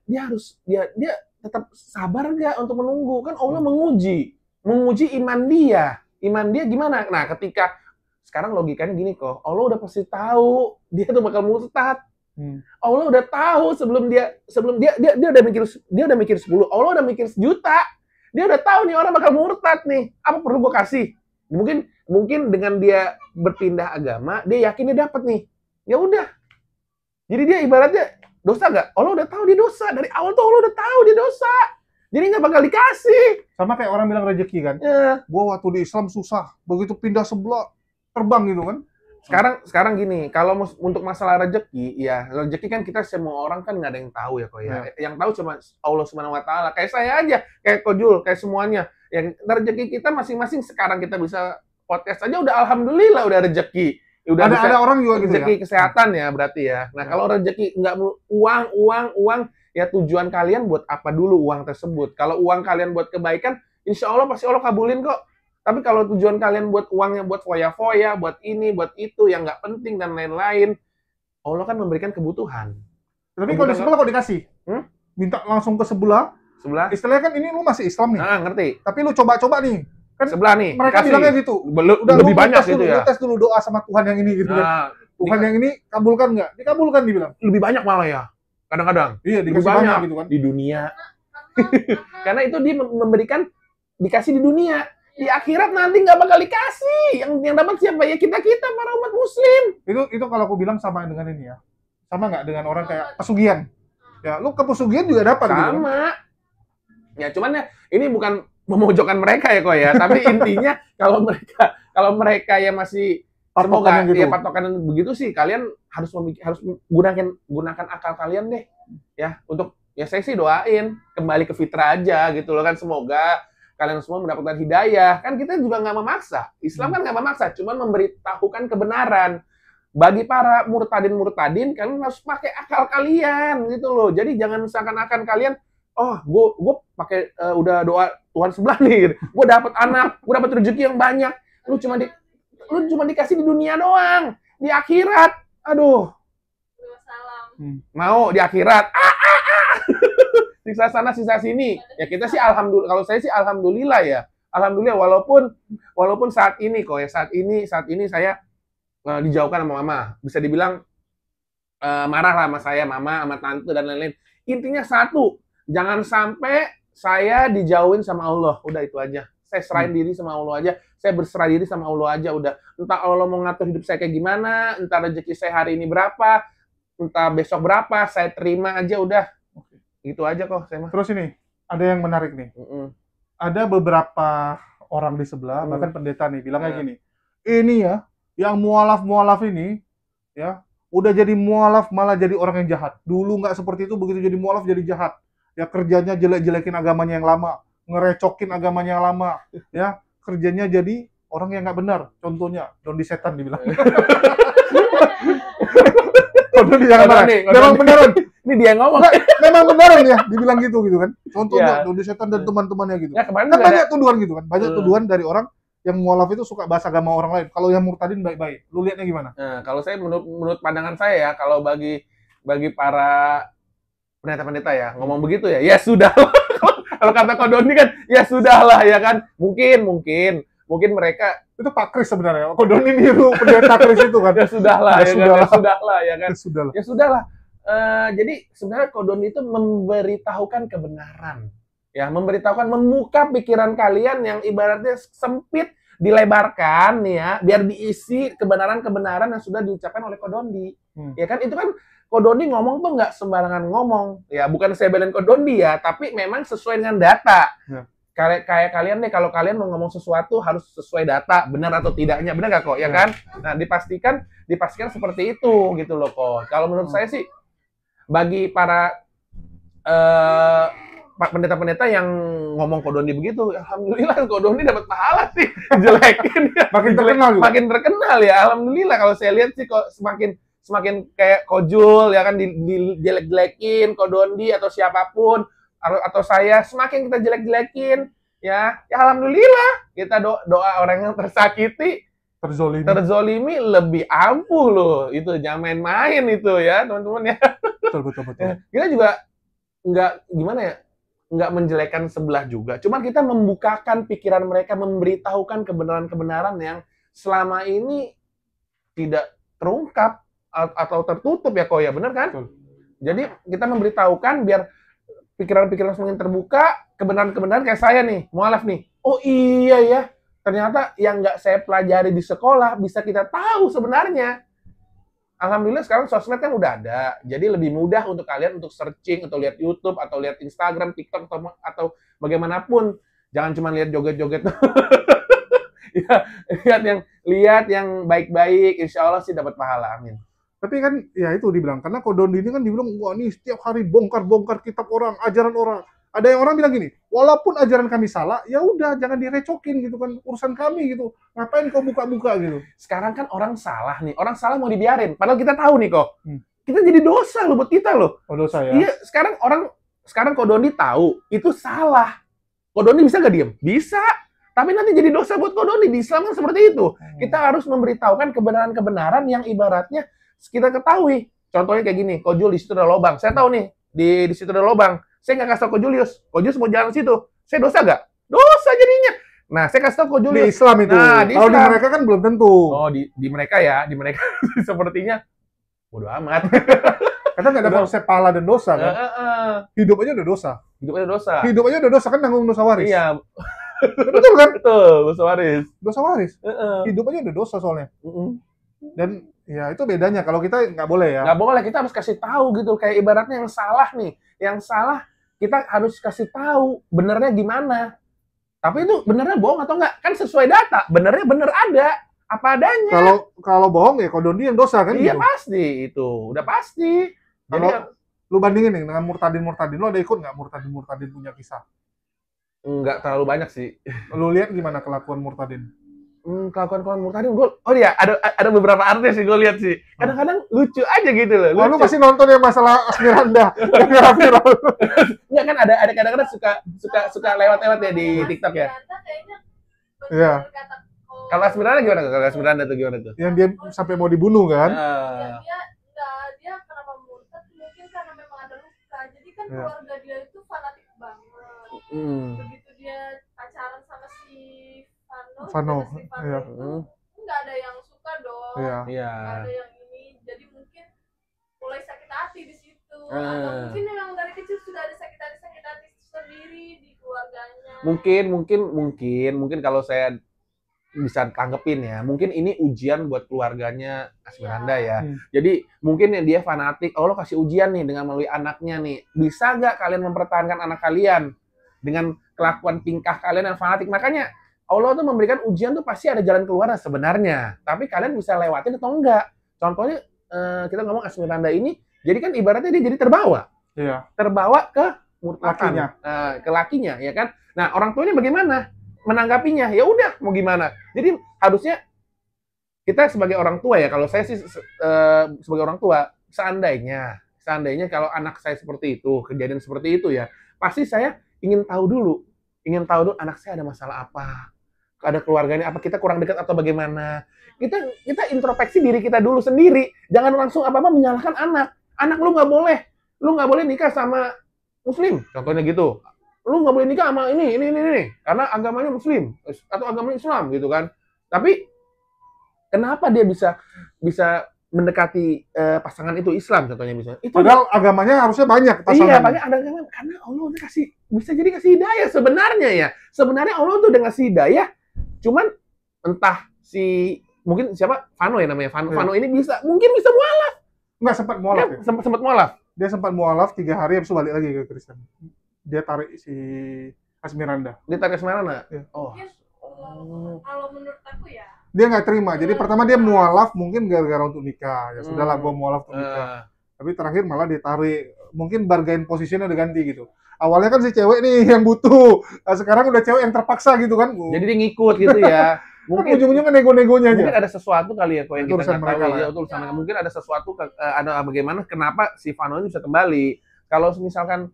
Dia harus dia tetap sabar nggak untuk menunggu. Kan Allah menguji iman dia. Iman dia gimana? Nah, ketika sekarang logikanya gini kok, Allah udah pasti tahu dia tuh bakal murtad. Allah udah tahu sebelum dia udah mikir 10, Allah udah mikir 1 juta. Dia udah tahu nih orang bakal murtad nih. Apa perlu gue kasih? Mungkin dengan dia berpindah agama, dia yakin dia dapat nih. Ya udah. Jadi dia ibaratnya dosa nggak? Allah udah tahu dia dosa. Dari awal tuh Allah udah tahu dia dosa. Jadi nggak bakal dikasih. Sama kayak orang bilang rezeki kan. Ya. Gua waktu di Islam susah. Begitu pindah sebelah, terbang gitu kan. Sekarang gini, kalau untuk masalah rezeki, ya rezeki kan kita semua orang kan nggak ada yang tahu ya kok ya. Yang tahu cuma Allah Subhanahu Wa Taala. Kayak saya aja, kayak Kojul, kayak semuanya. Yang rezeki kita masing-masing sekarang kita bisa podcast aja udah alhamdulillah udah rezeki. Udah ada orang juga gitu rezeki kesehatan ya berarti ya. Nah kalau rezeki nggak uang, ya tujuan kalian buat apa dulu uang tersebut. Kalau uang kalian buat kebaikan, insya Allah pasti Allah kabulin kok. Tapi kalau tujuan kalian buat uangnya buat foya-foya, buat ini, buat itu, yang nggak penting dan lain-lain, Allah kan memberikan kebutuhan. Tapi kalau di sebelah kok dikasih? Minta langsung ke sebelah? Istilahnya kan ini lu masih Islam nih. Ngerti. Tapi lu coba-coba nih. Kan sebelah nih. Mereka bilangnya gitu. Udah lebih banyak gitu ya. Lu tes dulu doa sama Tuhan yang ini gitu kan. Tuhan yang ini kabulkan nggak? Dikabulkan dibilang. Lebih banyak malah ya. Kadang-kadang. Iya, dikasih banyak gitu kan. Di dunia. Karena itu dia memberikan, dikasih di dunia. Di akhirat nanti nggak bakal dikasih. Yang dapat siapa? Ya kita para umat muslim. Itu kalau aku bilang sama dengan ini ya. Sama nggak dengan orang kayak pesugihan? Ya, lu ke pesugihan juga dapat gitu. Sama. Ya cuman ya ini bukan memojokkan mereka ya kok ya. Tapi intinya kalau mereka yang masih semoga gitu. Ya patokan begitu sih, kalian harus gunakan akal kalian deh. Ya untuk ya saya sih doain kembali ke fitrah aja gitu loh kan, semoga kalian semua mendapatkan hidayah. Kan kita juga nggak memaksa. Islam kan nggak memaksa, cuma memberitahukan kebenaran. Bagi para murtadin, kalian harus pakai akal kalian gitu loh. Jadi jangan seakan-akan kalian, oh, gue pakai udah doa Tuhan sebelah nih, gitu. Gue dapat anak, gue dapat rezeki yang banyak. Lu cuma dikasih di dunia doang. Di akhirat Aduh, Wassalam. mau di akhirat. Siksa sana, siksa sini. Ya kita sih alhamdulillah, kalau saya sih alhamdulillah ya. Alhamdulillah walaupun saat ini kok ya, saat ini saya dijauhkan sama mama. Bisa dibilang marah lah sama saya, mama, sama tante dan lain-lain. Intinya satu, jangan sampai saya dijauhin sama Allah. Udah itu aja. Saya serahin diri sama Allah aja. Saya berserah diri sama Allah aja udah. Entah Allah mau ngatur hidup saya kayak gimana, entah rezeki saya hari ini berapa, entah besok berapa, saya terima aja udah. Gitu aja kok saya mah. Terus ini, ada yang menarik nih. Ada beberapa orang di sebelah, bahkan pendeta nih, bilang kayak gini, ini ya, yang mualaf-mualaf ini, ya, udah jadi mualaf malah jadi orang yang jahat. Dulu nggak seperti itu, begitu jadi mualaf jadi jahat. Ya kerjanya jelek-jelekin agamanya yang lama, ngerecokin agamanya yang lama, ya kerjanya jadi orang yang nggak benar. Contohnya, Doni Setan dibilang. Doni jangan marah. Memang beneran. Ini dia yang ngomong. Memang beneran ya, dibilang gitu kan. Contohnya Doni Setan dan teman-temannya gitu. Ya, kemarin kan banyak tuduhan gitu kan. Banyak tuduhan dari orang yang mualaf itu suka bahas agama orang lain. Kalau yang murtadin baik-baik. Lu lihatnya gimana? Nah, kalau saya menurut pandangan saya ya, kalau bagi para pendeta-pendeta ya, ngomong begitu ya, ya sudah. Kalau kata Ko Doni kan, ya sudahlah ya kan. Mungkin mereka itu Pak Kris sebenarnya. Ko Doni niru pendeta Kris itu kan. Ya sudahlah ya kan. Ya sudahlah ya kan. Ya sudahlah. Jadi sebenarnya Ko Doni itu memberitahukan kebenaran. Ya, memberitahukan, membuka pikiran kalian yang ibaratnya sempit, dilebarkan nih ya, biar diisi kebenaran-kebenaran yang sudah diucapkan oleh Ko Doni. Ya kan, itu kan Ko Doni ngomong tuh nggak sembarangan ngomong. Ya, bukan saya belain Ko Doni ya, tapi memang sesuai dengan data. Ya. Kayak kalian nih, kalau kalian mau ngomong sesuatu harus sesuai data, benar atau tidaknya, benar nggak kok? Ya kan? Nah, dipastikan seperti itu gitu loh kok. Kalau menurut saya sih, bagi para pendeta-pendeta yang ngomong Ko Doni begitu, alhamdulillah Ko Doni dapat pahala sih, jelekin ya. Makin terkenal ya, alhamdulillah. Kalau saya lihat sih kok semakin kayak Kojul ya kan, dijelek-jelekin Ko Doni atau siapapun atau saya, semakin kita jelek-jelekin ya alhamdulillah, kita doa orang yang tersakiti, terzolimi lebih ampuh loh. Itu jangan main-main itu ya teman-teman ya. Betul. Kita juga nggak menjelekkan sebelah juga. Cuman kita membukakan pikiran mereka, memberitahukan kebenaran-kebenaran yang selama ini tidak terungkap atau tertutup ya kok ya, benar kan? Betul. Jadi kita memberitahukan biar pikiran-pikiran semakin terbuka, kebenaran-kebenaran kayak saya nih, mualaf nih. Oh iya ya, ternyata yang nggak saya pelajari di sekolah bisa kita tahu sebenarnya. Alhamdulillah sekarang sosmed kan udah ada, jadi lebih mudah untuk kalian untuk searching atau lihat YouTube atau lihat Instagram, TikTok atau bagaimanapun. Jangan cuma lihat joget-joget. Ya, lihat yang baik-baik, insya Allah sih dapat pahala, amin. Tapi kan ya itu dibilang, karena Ko Doni ini kan dibilang, wah ini setiap hari bongkar-bongkar kitab orang, ajaran orang. Ada yang orang bilang gini, walaupun ajaran kami salah, ya udah jangan direcokin gitu kan, urusan kami gitu. Ngapain kau buka-buka gitu? Sekarang kan orang salah nih, orang salah mau dibiarin. Padahal kita tahu nih kok, kita jadi dosa loh buat kita loh. Oh dosa ya? Iya, sekarang Ko Doni tahu itu salah. Ko Doni bisa nggak diem? Bisa. Tapi nanti jadi dosa buat Ko Doni. Di Islam kan seperti itu. Kita harus memberitahukan kebenaran-kebenaran yang ibaratnya kita ketahui. Contohnya kayak gini, Ko Jul di situ ada lubang. Saya tahu nih, di situ ada lubang. Saya nggak kasih tau Ko Julius mau jalan situ. Saya dosa nggak? Dosa jadinya. Nah, saya kasih tau Ko Julius. Di Islam itu. Nah, kalau di mereka kan belum tentu. Oh, di mereka ya. Di mereka sepertinya bodo amat. Karena nggak ada konsep pahala dan dosa kan. Hidup aja udah dosa. Hidup aja udah dosa kan, nanggung dosa waris. Iya. Betul kan? Betul, dosa waris. Dosa waris. Hidup aja udah dosa soalnya. Dan ya itu bedanya. Kalau kita nggak boleh ya. Nggak boleh, kita harus kasih tahu gitu. Kayak ibaratnya yang salah nih. Yang salah kita harus kasih tahu benernya gimana. Tapi itu benernya bohong atau enggak? Kan sesuai data. Benernya bener ada. Apa adanya. Kalau bohong ya Ko Doni yang dosa kan? Iya gitu. pasti itu. Udah pasti. Kalau lu bandingin nih dengan murtadin, lu ada ikut nggak murtadin punya kisah? Nggak terlalu banyak sih. Lu lihat gimana kelakuan murtadin? Kelakuan murtadin, oh iya, ada beberapa artis sih gue lihat sih. Kadang-kadang lucu aja gitu loh. Lu pasti nonton yang masalah Asmiranda yang viral. Enggak kan, ada kadang-kadang suka lewat-lewat ya di TikTok ya. Iya. Kalau Asmiranda gimana? Kalau Asmiranda tuh gimana tuh? Yang dia sampai mau dibunuh kan? Ya, dia kan keluarga dia itu fanatik banget. Begitu dia pacaran sama si Vano iya. itu nggak ada yang suka dong. Iya. Nggak ada yang ini, jadi mungkin mulai sakit hati di situ. Atau mungkin memang dari kecil sudah ada sakit hati sendiri di keluarganya. Mungkin kalau saya bisa tanggepin ya, mungkin ini ujian buat keluarganya Asmiranda ya. Jadi mungkin dia fanatik, Allah kasih ujian nih dengan melalui anaknya nih. Bisa nggak kalian mempertahankan anak kalian dengan kelakuan tingkah kalian yang fanatik? Makanya Allah tuh memberikan ujian tuh pasti ada jalan keluarnya sebenarnya. Tapi kalian bisa lewatin atau enggak? Contohnya kita ngomong Asmiranda ini, jadi kan ibaratnya dia jadi terbawa. Iya. Terbawa ke murtatan, lakinya. ke lakinya, ya kan? Nah, orang tuanya bagaimana menanggapinya? Ya udah, mau gimana? Jadi harusnya kita sebagai orang tua ya, kalau saya sih sebagai orang tua, seandainya kalau anak saya seperti itu, kejadian seperti itu ya, pasti saya ingin tahu dulu anak saya ada masalah apa, ada keluarganya apa, kita kurang dekat atau bagaimana. Kita introspeksi diri kita dulu sendiri, jangan langsung apa-apa menyalahkan anak. Anak lu nggak boleh nikah sama Muslim, contohnya gitu. Lu nggak boleh nikah sama ini, karena agamanya Muslim atau agamanya Islam gitu kan. Tapi kenapa dia bisa mendekati pasangan itu Islam contohnya misalnya? Padahal agamanya harusnya banyak pasangan. Iya, banyak ada agama, karena Allah udah bisa jadi kasih hidayah sebenarnya ya. Sebenarnya Allah tuh udah ngasih hidayah, cuman entah mungkin siapa Vano ya namanya. Vano ini mungkin bisa mualaf. Nggak sempat mualaf ya? Sempat mualaf. Dia sempat mualaf 3 hari habis balik lagi ke Kristen. Dia tarik si Asmiranda. Dia tarik Asmiranda? Ya. Kalau menurut aku ya. Dia nggak terima. Jadi pertama dia mualaf mungkin gara-gara untuk nikah. Ya sudahlah, gua mualaf untuk nikah. Tapi terakhir malah ditarik. Mungkin bargain posisinya udah ganti gitu. Awalnya kan si cewek nih yang butuh. Sekarang udah cewek yang terpaksa gitu kan. Jadi dia ngikut gitu ya. Mungkin ujung-ujungnya nego-negonya aja. Mungkin ada sesuatu kali ya kok yang kita nggak tahu ya. Urusan mereka. Mungkin ada sesuatu, ada bagaimana kenapa si Vano ini bisa kembali. Kalau misalkan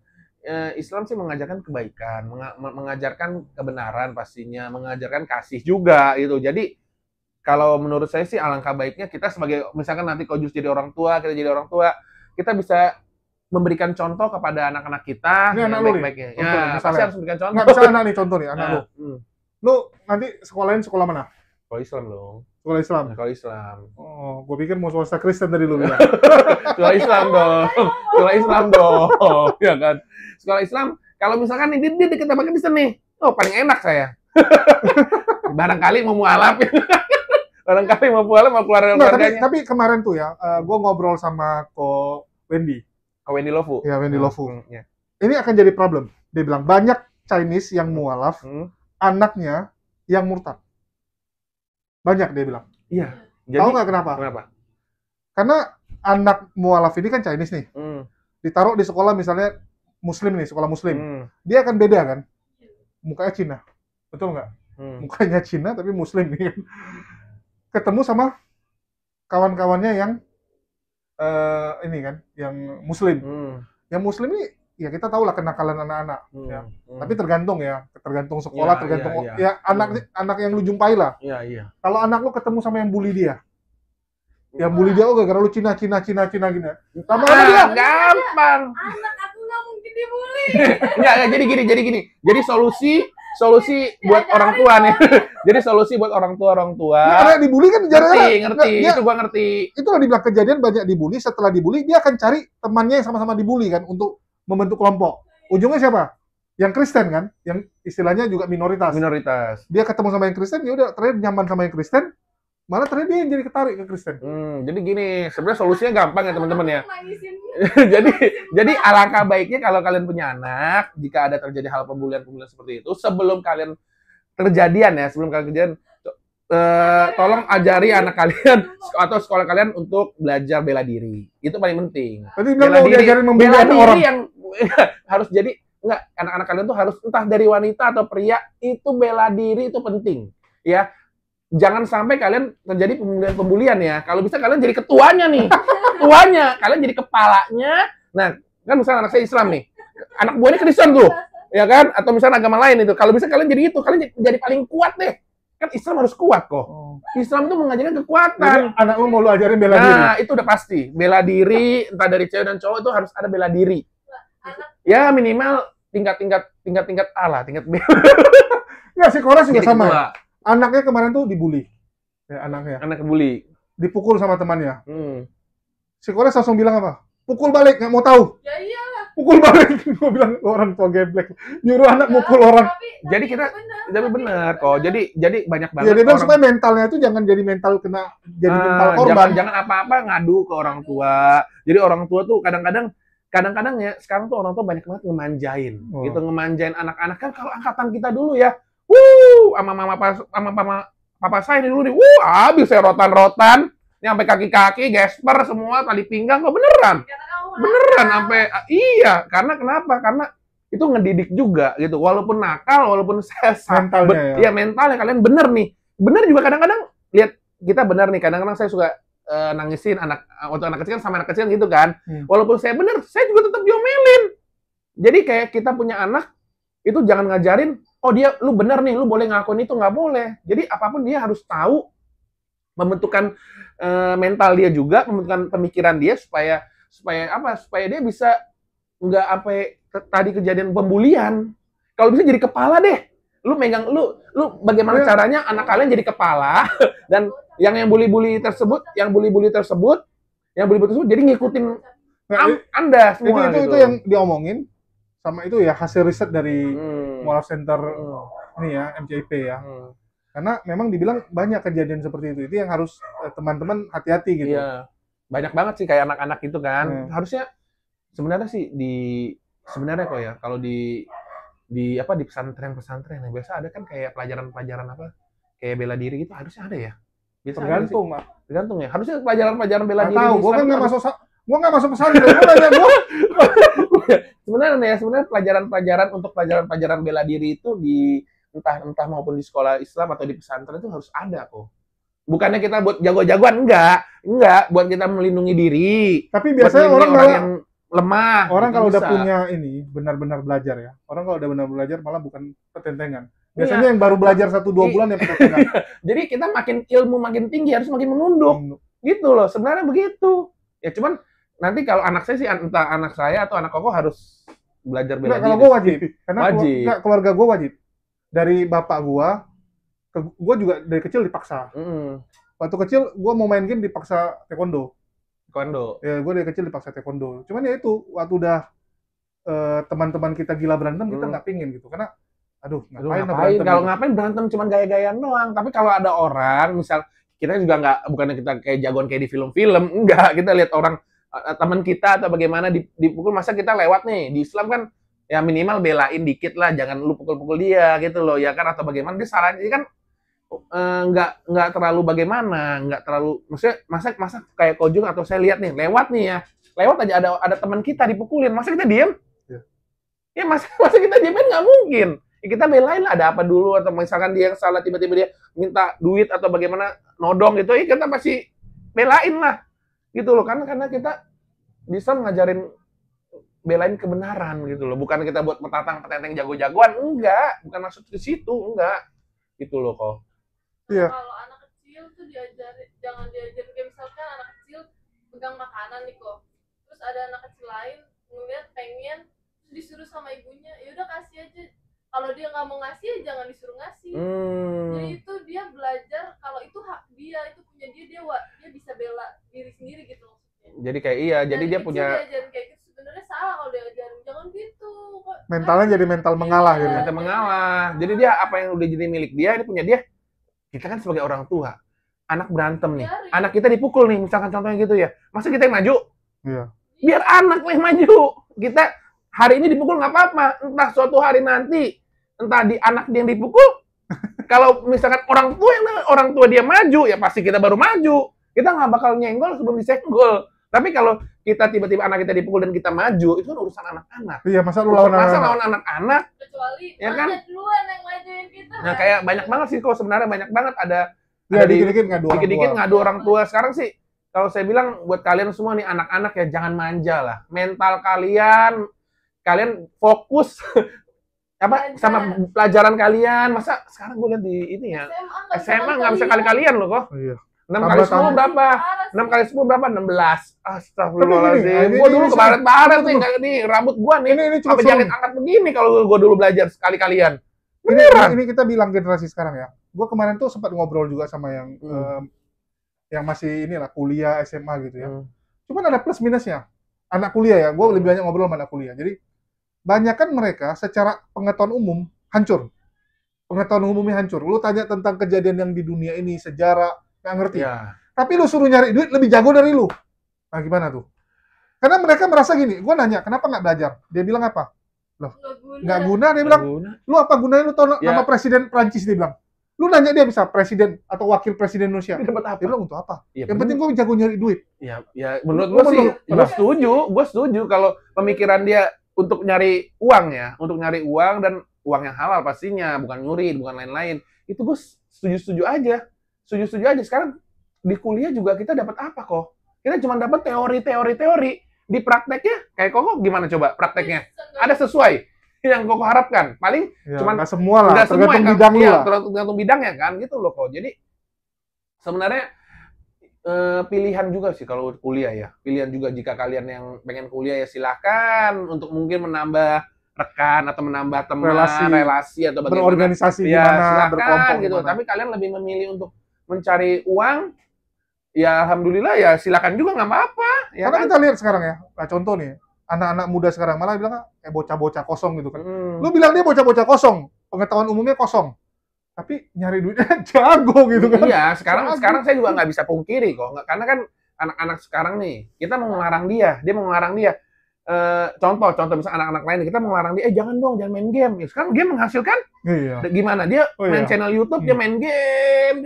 Islam sih mengajarkan kebaikan, mengajarkan kebenaran pastinya, mengajarkan kasih juga gitu. Jadi kalau menurut saya sih alangkah baiknya kita sebagai misalkan nanti kalau jadi orang tua, kita bisa memberikan contoh kepada anak-anak kita ini yang baik-baiknya. Ya, pasti harus memberikan contoh. Nggak bisa anak nih contoh nih, anak lu. Lu nanti sekolahin sekolah mana? Sekolah Islam dong. Sekolah Islam. Sekolah Islam. Oh, gue pikir mau swasta Kristen tadi lu bilang. Sekolah Islam dong. Sekolah Islam dong. Ya kan. Sekolah Islam, kalau misalkan nih dia deket sama Kristen nih, oh paling enak saya. Barangkali mau mualaf. Barangkali mau mualaf mau keluar dari keluarganya. Tapi kemarin tuh ya, gue ngobrol sama Ko Wendy. Ko Wendy Lofu. Ya, Wendy Lofu. Ya. Ini akan jadi problem. Dia bilang banyak Chinese yang mualaf, anaknya yang murtad. Banyak dia bilang. Iya. Tahu nggak kenapa? Kenapa? Karena anak mualaf ini kan Chinese nih. Ditaruh di sekolah misalnya Muslim nih, sekolah Muslim. Dia akan beda kan? Mukanya Cina. Betul nggak? Mukanya Cina tapi Muslim nih kan. Ketemu sama kawan-kawannya yang ini kan, yang Muslim. Yang Muslim ini ya kita tahu lah kenakalan anak-anak. Ya. Tapi tergantung sekolah, tergantung ya anak yang lu jumpai lah. Iya. Kalau anak lu ketemu sama yang bully dia, yang bully dia gara-gara lu Cina gini. Lama-lama dia gampang. Anak aku nggak mungkin dibully. Enggak, jadi gini. Jadi solusi buat orang tua nih. Jadi solusi buat orang tua. Karena dibully kan ngerti. Itu gua ngerti. Itulah dibilang kejadian banyak dibully. Setelah dibully dia akan cari temannya yang sama-sama dibully kan untuk membentuk kelompok. Ujungnya siapa? Yang Kristen kan, yang istilahnya juga minoritas. Dia ketemu sama yang Kristen, ya udah terakhir nyaman sama yang Kristen, malah terakhir dia yang jadi ketarik ke Kristen. Jadi gini, sebenarnya solusinya gampang ya teman-teman ya. jadi alangkah baiknya kalau kalian punya anak, jika ada terjadi hal pembulian seperti itu, sebelum kalian kejadian, tolong ajari anak kalian atau sekolah kalian untuk belajar bela diri. Itu paling penting. Tadi bilang mau diajarin membela orang. Yang harus jadi anak-anak kalian tuh harus entah dari wanita atau pria itu bela diri itu penting. Ya. Jangan sampai kalian terjadi pembulian ya. Kalau bisa kalian jadi ketuanya nih. Kalian jadi kepalanya. Nah, kan misalnya anak saya Islam nih. Anak buahnya Kristen tuh. Ya kan? Atau misalnya agama lain itu. Kalau bisa kalian jadi itu, kalian jadi paling kuat deh. Kan Islam harus kuat kok. Islam itu mengajarkan kekuatan. Jadi, anak lu mau lu ajarin bela diri. Nah, itu udah pasti. Bela diri, entah dari cewek dan cowok itu harus ada bela diri. Ya minimal tingkat A lah, tingkat B. Nggak, si Kores juga Titik sama. dua. Anaknya kemarin tuh dibully. Ya, anaknya. Anak bully. Dipukul sama temannya. Hmm. Si Kores langsung bilang apa? Pukul balik, nggak mau tahu. Ya iyalah. Pukul balik. Gue bilang, orang tua geblek. Nyuruh anak mukul orang. Jadi kita, tapi benar kok. Jadi banyak banget. Ya, dia bilang supaya mentalnya itu jangan jadi mental kena, jadi mental korban. Jangan apa-apa ngadu ke orang tua. Jadi orang tua tuh kadang-kadang ya sekarang tuh orang tua banyak banget ngemanjain. Gitu, ngemanjain anak-anak. Kan kalau angkatan kita dulu ya, sama papa saya dulu nih, habis saya rotan-rotan, ini sampai kaki-kaki, gesper semua, tali pinggang, kok beneran sampai iya. Karena kenapa? Karena itu ngedidik juga gitu, walaupun nakal, walaupun sesat, mentalnya ya mentalnya kalian bener nih, bener juga kadang-kadang lihat kita bener nih, kadang-kadang saya suka nangisin waktu anak kecil sama anak kecil gitu kan, walaupun saya bener, saya juga tetap diomelin. Jadi kayak kita punya anak itu jangan ngajarin, oh dia lu bener nih, lu boleh ngakuin itu, nggak boleh. Jadi apapun dia harus tahu, membentukkan mental dia juga, membentukkan pemikiran dia supaya dia bisa nggak sampai tadi kejadian pembulian. Kalau bisa jadi kepala deh. Lu megang lu bagaimana caranya anak kalian jadi kepala dan yang bully tersebut jadi ngikutin Anda semua. Itu yang diomongin sama itu ya hasil riset dari Moral Center ini ya, MCIP ya. Karena memang dibilang banyak kejadian seperti itu. Itu yang harus teman-teman hati-hati gitu. Iya. Banyak banget sih kayak anak-anak itu kan. Harusnya sebenarnya sih sebenarnya kok ya kalau di pesantren-pesantren yang biasa ada kan kayak pelajaran-pelajaran apa? Kayak bela diri gitu harusnya ada ya. Biasa tergantung, Mak. Tergantung ya. Harusnya pelajaran-pelajaran bela diri. Tahu, gua kan nggak masuk pesantren. Sebenarnya pelajaran-pelajaran untuk pelajaran bela diri itu di entah maupun di sekolah Islam atau di pesantren itu harus ada kok. Bukannya kita buat jago-jagoan, enggak, buat kita melindungi diri. Tapi biasanya orang yang lemah. Orang kalau udah punya ini benar-benar belajar ya. Orang kalau udah benar belajar malah bukan petentengan. Biasanya yang baru belajar 1-2 bulan yang petentengan. Jadi kita ilmu makin tinggi harus makin menunduk. Gitu loh, sebenarnya begitu. Ya cuman nanti kalau anak saya sih entah anak saya atau anak Koko harus belajar bela diri. Kalau gue wajib. Karena keluarga gue wajib. Dari bapak gue juga dari kecil dipaksa. Waktu kecil gue mau main game dipaksa taekwondo. Ya, gue dari kecil dipaksa taekwondo. Cuman ya itu, waktu udah teman-teman kita gila berantem, kita nggak pingin gitu. Karena, ngapain berantem? Kalau ngapain berantem cuman gaya-gayaan doang. Tapi kalau ada orang, misal kita juga bukannya kita kayak jagoan kayak di film-film, enggak. Kita lihat orang, teman kita atau bagaimana dipukul, masa kita lewat nih. Di Islam kan, ya minimal belain dikit lah, jangan lu pukul-pukul dia gitu loh, ya kan, atau bagaimana. Dia salahnya kan nggak terlalu bagaimana, nggak terlalu, maksudnya masa kayak Kojung atau saya lihat nih lewat aja ada teman kita dipukulin, masa kita diem? Ya masa kita diemin nggak mungkin. Ya, kita belain lah, ada apa dulu, atau misalkan dia salah tiba-tiba dia minta duit atau bagaimana nodong gitu, ya kita pasti belain lah gitu loh, karena kita bisa ngajarin belain kebenaran gitu loh, bukan kita buat petenteng jago-jagoan, enggak, bukan maksud ke situ, enggak gitu loh kok. Iya. Kalau anak kecil tuh jangan diajarin kayak misalkan anak kecil pegang makanan nih kok, terus ada anak kecil lain ngeliat pengen terus disuruh sama ibunya, ya udah kasih aja. Kalau dia nggak mau ngasih ya jangan disuruh ngasih. Jadi itu dia belajar kalau itu hak dia, itu punya dia bisa bela diri sendiri gitu maksudnya. Jadi kayak jadi dia punya. Diajarin kayak gitu sebenarnya salah kalau diajarin, jangan gitu. Mentalnya jadi mental mengalah gitu. Mental mengalah. Jadi dia apa yang udah jadi milik dia, ini punya dia. Kita kan sebagai orang tua, anak berantem nih, anak kita dipukul nih, misalkan contohnya gitu ya, masa kita yang maju? Iya. Biar anak yang maju. Kita hari ini dipukul nggak apa-apa, entah suatu hari nanti, entah di anak dia yang dipukul. Kalau misalkan orang tua dia maju, ya pasti kita baru maju. Kita nggak bakal nyenggol sebelum disenggol. Tapi kalau kita tiba-tiba anak kita dipukul dan kita maju, itu kan urusan anak-anak. Iya, masa lawan anak-anak. Kecuali ya kan? Duluan yang majuin kita. Nah, kayak banyak banget sih kok sebenarnya, banyak banget ada dikit-dikit ngadu orang tua. Sekarang sih kalau saya bilang buat kalian semua nih anak-anak ya jangan manja lah. Mental kalian fokus sama pelajaran kalian. Masa sekarang gue lihat di ini ya SMA nggak bisa kali-kalian loh kok. Iya. 6 kali 10 berapa? 6 kali 10 berapa? 16. Tapi Astagfirullahaladzim. gini, Gue dulu ini kebaret-baret nih, tunggu. nggak nih rambut gue nih. Ini cuma Sampai jaket angkat begini kalau gue dulu belajar sekali-kalian. ini kita bilang generasi sekarang ya. Gue kemarin tuh sempat ngobrol juga sama yang masih inilah kuliah SMA gitu ya. Cuman ada plus minusnya. Anak kuliah ya, gue lebih banyak ngobrol sama anak kuliah. Jadi banyak kan mereka secara pengetahuan umum hancur. Pengetahuan umumnya hancur. Lu tanya tentang kejadian yang di dunia ini, sejarah, nggak ngerti. Ya. Tapi lu suruh nyari duit lebih jago dari lu. Nah gimana tuh? Karena mereka merasa gini, gue nanya, kenapa nggak belajar? Dia bilang apa? Loh, nggak guna, dia bilang. Lu apa gunanya lu tahu nama presiden Prancis, dia bilang. Lu nanya dia bisa presiden atau wakil presiden Indonesia. Dia bilang untuk apa? Ya, yang penting gue jago nyari duit. Ya menurut gue sih, gue setuju kalau pemikiran dia untuk nyari uang ya, untuk nyari uang dan uang yang halal pastinya, bukan nyuri, bukan lain-lain. Itu gue setuju-setuju aja. Setuju-setuju aja. Sekarang di kuliah juga kita dapat apa kok? Kita cuma dapat teori. Di prakteknya, kayak Koko gimana coba prakteknya? Ada sesuai yang Koko harapkan? Paling Ya, cuman nggak semua lah, nggak semua tergantung ya, bidang lu lah. tergantung bidangnya kan, gitu loh kok. Jadi sebenarnya pilihan juga sih kalau kuliah ya. Pilihan juga jika kalian yang pengen kuliah ya silahkan untuk mungkin menambah rekan atau menambah teman, relasi atau bagaimana. Berorganisasi Ya, gimana, silakan berkelompok gitu. gimana. Tapi kalian lebih memilih untuk mencari uang, ya alhamdulillah ya silakan juga nggak apa-apa. Ya Karena kan? kita lihat sekarang ya, nah contoh nih, anak-anak muda sekarang malah bilang bocah-bocah kosong gitu kan. Lu bilang dia bocah-bocah kosong, pengetahuan umumnya kosong. Tapi nyari duitnya jago gitu kan. Iya, sekarang saya juga nggak bisa pungkiri kok. Karena kan anak-anak sekarang nih, kita mau ngelarang dia mau ngelarang dia. Contoh misalnya anak-anak lain, kita mau ngelarang dia, jangan dong, jangan main game. Ya, sekarang game menghasilkan. Iya. Gimana? Dia main channel YouTube, dia main game,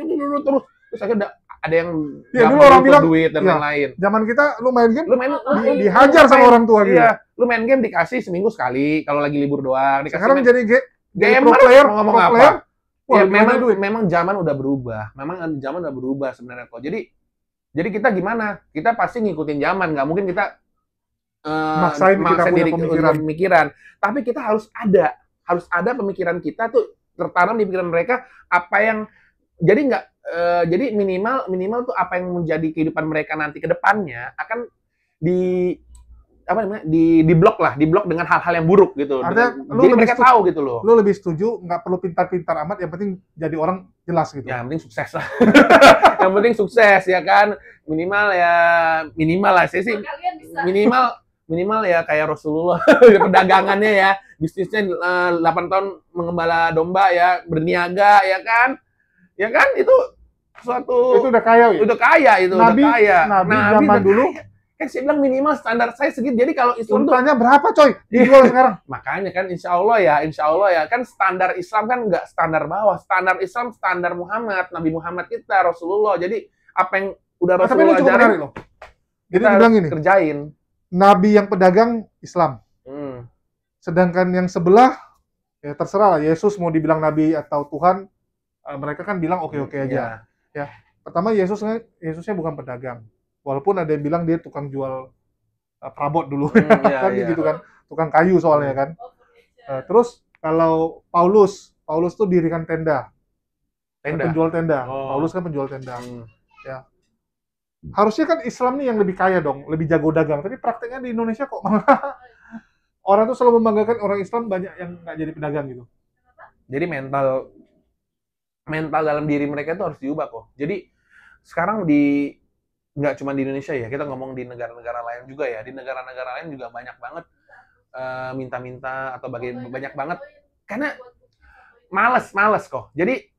terus akhirnya ada yang dulu orang bilang duit dan lain-lain. Zaman kita lu main game, Lu dihajar sama orang tua gitu. Iya, lu main game dikasih seminggu sekali kalau lagi libur doang. Sekarang jadi gamer, pro player, mau ngomong apa? Wah, Ya, memang zaman udah berubah. Sebenarnya kok. Jadi kita gimana? Kita pasti ngikutin zaman, nggak mungkin kita maksain kita punya pemikiran. Tapi kita harus ada pemikiran kita tuh tertanam di pikiran mereka apa yang jadi minimal tuh apa yang menjadi kehidupan mereka nanti ke depannya akan di blok dengan hal-hal yang buruk gitu. Jadi mereka tahu gitu loh. Lu lebih setuju nggak perlu pintar-pintar amat, yang penting jadi orang jelas gitu. Ya, yang penting sukses lah. Yang penting sukses ya kan. Minimal lah saya sih. Minimal ya kayak Rasulullah perdagangannya ya, bisnisnya 8 tahun mengembala domba ya, berniaga ya kan. Ya kan itu itu udah kaya ya? Udah kaya itu, Nabi zaman dulu kan saya bilang minimal standar saya segitu. Jadi kalau Islam untanya berapa coy dijual sekarang? Makanya kan insya Allah ya kan standar Islam kan nggak standar bawah. Standar Islam standar Muhammad, Nabi Muhammad kita, Rasulullah. Jadi apa yang udah Rasulullah ajarin loh. Jadi dibilang gini, kerjain. Nabi yang pedagang Islam. Sedangkan yang sebelah ya terserah lah, Yesus mau dibilang Nabi atau Tuhan, mereka kan bilang oke-oke aja. Ya. Pertama Yesusnya bukan pedagang. Walaupun ada yang bilang dia tukang jual perabot dulu, gitu kan, tukang kayu soalnya kan. Terus kalau Paulus tuh dirikan tenda. Penjual tenda. Paulus kan penjual tenda. Ya. Harusnya kan Islam nih yang lebih kaya dong, lebih jago dagang. Tapi prakteknya di Indonesia kok malah orang tuh selalu membanggakan orang Islam banyak yang nggak jadi pedagang gitu. Jadi mental dalam diri mereka itu harus diubah kok. Jadi sekarang nggak cuma di Indonesia ya, kita ngomong di negara-negara lain juga ya. Di negara-negara lain juga banyak banget minta-minta atau banyak banget karena males kok. Jadi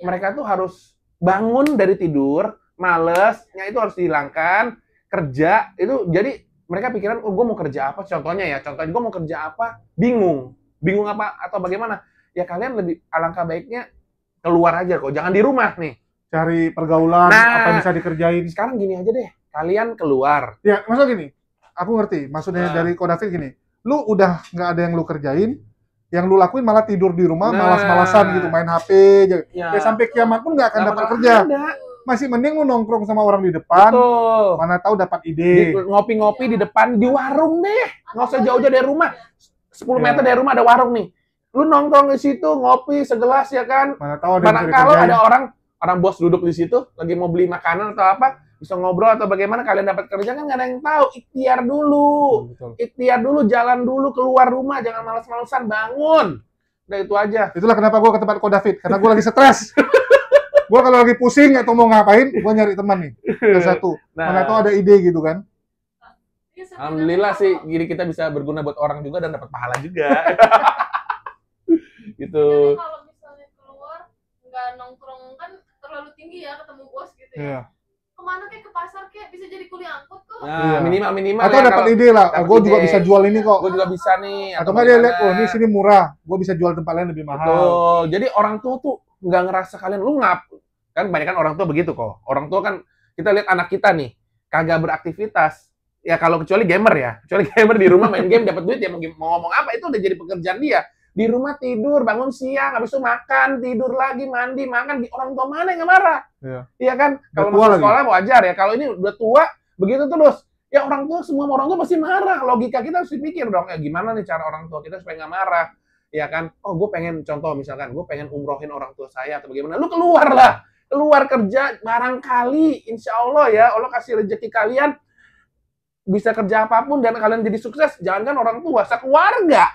mereka tuh harus bangun dari tidur, malesnya itu harus dihilangkan, kerja itu jadi mereka pikiran gue mau kerja apa, contohnya gue mau kerja apa, bingung apa atau bagaimana. Ya kalian lebih alangkah baiknya keluar aja kok, jangan di rumah nih. Cari pergaulan, apa yang bisa dikerjain. Sekarang gini aja deh, kalian keluar. Ya, maksudnya gini, aku ngerti. Maksudnya dari Ko David gini, lu udah nggak ada yang lu kerjain, yang lu lakuin malah tidur di rumah, malas-malasan gitu, main HP aja. Ya sampai kiamat pun nggak akan dapat kerja. Masih mending lu nongkrong sama orang di depan, mana tahu dapat ide. Ngopi-ngopi di depan, di warung deh. Nggak usah jauh-jauh dari rumah. 10 meter dari rumah ada warung nih. Lu nongkrong di situ, ngopi segelas ya kan. Mana tahu kalau ada orang orang bos duduk di situ lagi mau beli makanan atau apa, bisa ngobrol atau bagaimana kalian dapat kerja kan nggak ada yang tahu. Ikhtiar dulu. Ikhtiar dulu, jalan dulu, keluar rumah, jangan malas-malesan, bangun. Udah itu aja. Itulah kenapa gue ke tempat Ko David, karena gue lagi stres. Gue kalau lagi pusing atau mau ngapain, gue nyari teman nih. Yang satu. Mana tahu ada ide gitu kan. Alhamdulillah sih, jadi kita bisa berguna buat orang juga dan dapat pahala juga. Gitu. Jadi kalau misalnya keluar nggak nongkrong kan terlalu tinggi ya ketemu bos gitu ya. Iya. Kemana kayak ke pasar kayak bisa jadi kuliah angkut kok. Nah, minimal atau ya, dapat ide lah, gue juga bisa jual ini kok. Gue juga bisa nih. Atau nggak dia lihat, oh ini sini murah, gue bisa jual tempat lain lebih mahal. Betul. Jadi orang tua tuh nggak ngerasa kalian lu kan kebanyakan orang tua begitu kok. Orang tua kan kita lihat anak kita nih kagak beraktivitas. Ya kalau kecuali gamer ya, kecuali gamer di rumah main game dapat duit ya mau ngomong apa itu udah jadi pekerjaan dia. Di rumah tidur, bangun siang, habis itu makan, tidur lagi, mandi, makan. Di orang tua mana yang nggak marah? Iya kan? Kalau masuk sekolah wajar ya. Kalau ini udah tua, begitu terus. Ya orang tua, semua orang tua pasti marah. Logika kita harus dipikir dong. Ya gimana nih cara orang tua kita supaya nggak marah? Ya kan? Oh, gue pengen, contoh misalkan, gue pengen umrohin orang tua saya atau bagaimana. Lu keluar lah. Keluar kerja, barangkali, insya Allah ya, Allah kasih rezeki kalian, bisa kerja apapun, dan kalian jadi sukses. Jangankan orang tua, sekeluarga.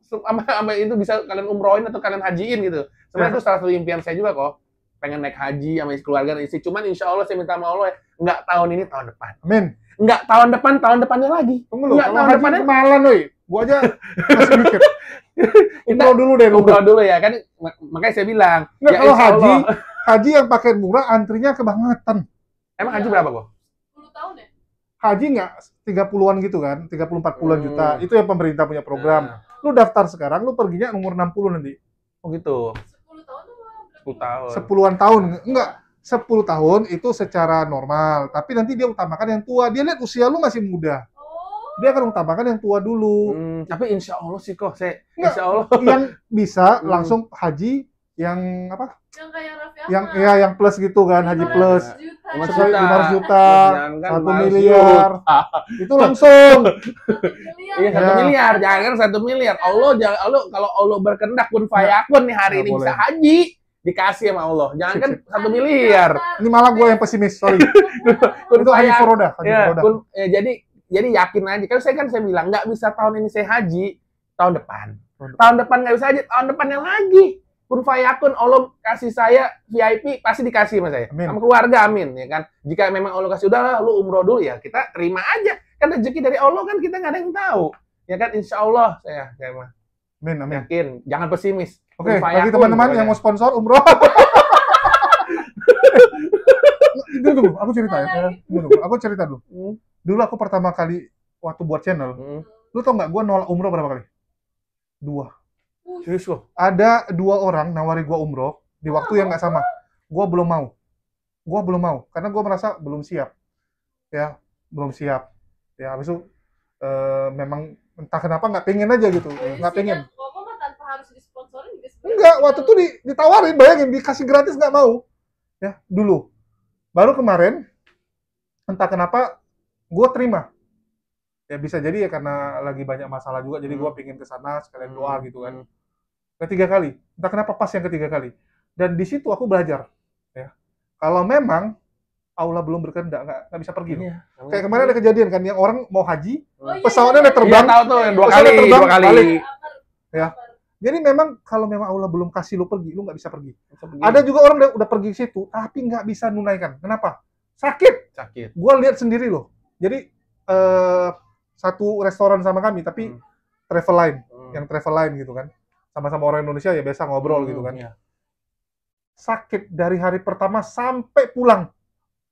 Sama itu bisa kalian umrohin atau kalian hajiin gitu. Sebenarnya itu salah satu impian saya juga kok. Pengen naik haji sama keluarga dan istri. Cuman insya Allah saya minta sama Allah ya, nggak tahun ini, tahun depan. Amin. Nggak tahun depan, tahun depannya lagi. Tunggu loh, kalau haji kemahalan loh. Gua aja masih mikir. Umroh dulu deh. Umroh dulu ya kan. Makanya saya bilang. Nggak, ya, kalau haji yang pakai murah antrinya kebangetan. Emang haji berapa kok? 10 tahun ya? Haji nggak 30-an gitu kan, 30-40-an juta. Itu yang pemerintah punya program. Lu daftar sekarang, lu perginya umur 60 nanti. Oh gitu. 10 tahun apa? 10 tahun. 10-an tahun. Enggak, 10 tahun itu secara normal. Tapi nanti dia utamakan yang tua. Dia lihat usia lu masih muda. Dia akan utamakan yang tua dulu. Tapi insya Allah sih kok, insya Allah. Yang bisa langsung haji yang apa? Yang kayak Raffi Ahmad. Yang ya yang plus gitu kan, haji plus. 500 juta, 1 miliar. Itu langsung. Iya, 1 miliar. Jangan kan 1 miliar. Allah kalau Allah berkehendak kun fayakun nih hari ini bisa haji, dikasih sama Allah. Jangan kan 1 miliar. Ini malah gue yang pesimis, sorry. Itu haji Foroda. Jadi yakin aja. Kalau saya bilang nggak bisa tahun ini saya haji, tahun depan. Tahun depan nggak bisa haji, tahun depannya lagi. Kun fayakun, Allah kasih saya VIP, pasti dikasih sama saya. Amin. Sama keluarga, amin. Ya kan? Jika memang Allah kasih, udahlah lu umroh dulu ya, kita terima aja. Kan rezeki dari Allah kan kita nggak ada yang tahu. Ya kan, insya Allah saya mah. Amin, amin. Yakin, jangan pesimis. Oke, bagi teman-teman yang mau sponsor umroh. Dulu, aku cerita ya. Aku cerita dulu. Dulu aku pertama kali waktu buat channel, lu tau nggak gue nolak umroh berapa kali? 2. Serius loh? Ada 2 orang nawari gue umroh di waktu yang nggak sama. Gue belum mau, karena gue merasa belum siap. Ya, belum siap. Ya, habis itu memang entah kenapa nggak pengen aja gitu, nggak pengen. Ngomong tanpa harus disponsorin juga. Enggak, waktu itu ditawarin, bayangin, dikasih gratis nggak mau. Ya, dulu. Baru kemarin, entah kenapa gue terima. Ya bisa jadi ya karena lagi banyak masalah juga, jadi gue pengen ke sana sekalian doa gitu kan. Ketiga kali, entah kenapa pas yang ketiga kali. Dan di situ aku belajar, ya. Kalau memang Allah belum berkehendak, nggak bisa pergi. Iya. Kayak kemarin ada kejadian kan, yang orang mau haji, pesawatnya udah terbang. Iya, tahu tuh, 2 kali, 2 kali. Balik. Ya. Jadi memang kalau memang Allah belum kasih lu pergi, lu nggak bisa pergi. Ada juga orang udah pergi ke situ, tapi nggak bisa nunaikan. Kenapa? Sakit. Gue lihat sendiri loh. Jadi satu restoran sama kami, tapi travel line, yang travel line gitu kan. Sama-sama orang Indonesia ya biasa ngobrol gitu kan. Iya. Sakit dari hari pertama sampai pulang.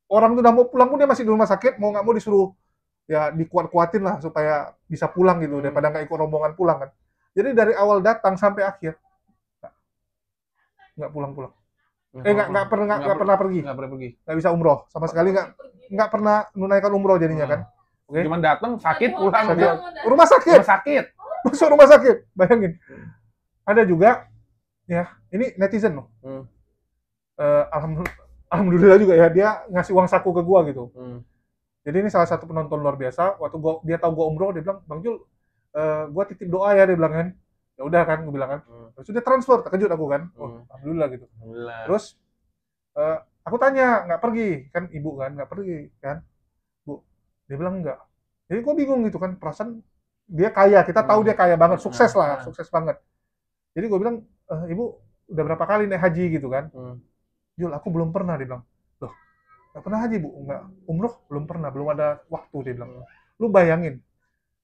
Orang itu udah mau pulang pun dia masih di rumah sakit, mau nggak mau disuruh ya dikuat-kuatin lah supaya bisa pulang gitu, daripada nggak ikut rombongan pulang kan. Jadi dari awal datang sampai akhir nggak pulang-pulang. Nggak pernah pergi. Nggak bisa umroh sama sekali, nggak pernah nunaikan umroh jadinya kan. Okay. Cuman datang sakit pulang rumah sakit. Masuk rumah sakit, bayangin. Ada juga ya, ini netizen loh. Alhamdulillah juga ya, dia ngasih uang saku ke gua gitu. Jadi ini salah satu penonton luar biasa. Waktu dia tahu gua umroh, dia bilang, "Bang Jul, gua titip doa ya," dia bilang kan. Ya udah kan, gua bilang kan. Terus dia transfer, terkejut aku kan. Oh, alhamdulillah gitu. Terus Aku tanya, nggak pergi kan, ibu kan nggak pergi kan, bu, dia bilang enggak. Jadi gue bingung gitu kan, perasaan dia kaya, kita tahu dia kaya banget, sukses lah, sukses banget. Jadi gue bilang, ibu udah berapa kali naik haji gitu kan? Jul, aku belum pernah, dia bilang. Loh, nggak pernah haji bu? Nggak, umroh belum pernah, belum ada waktu, dia bilang. Lu bayangin,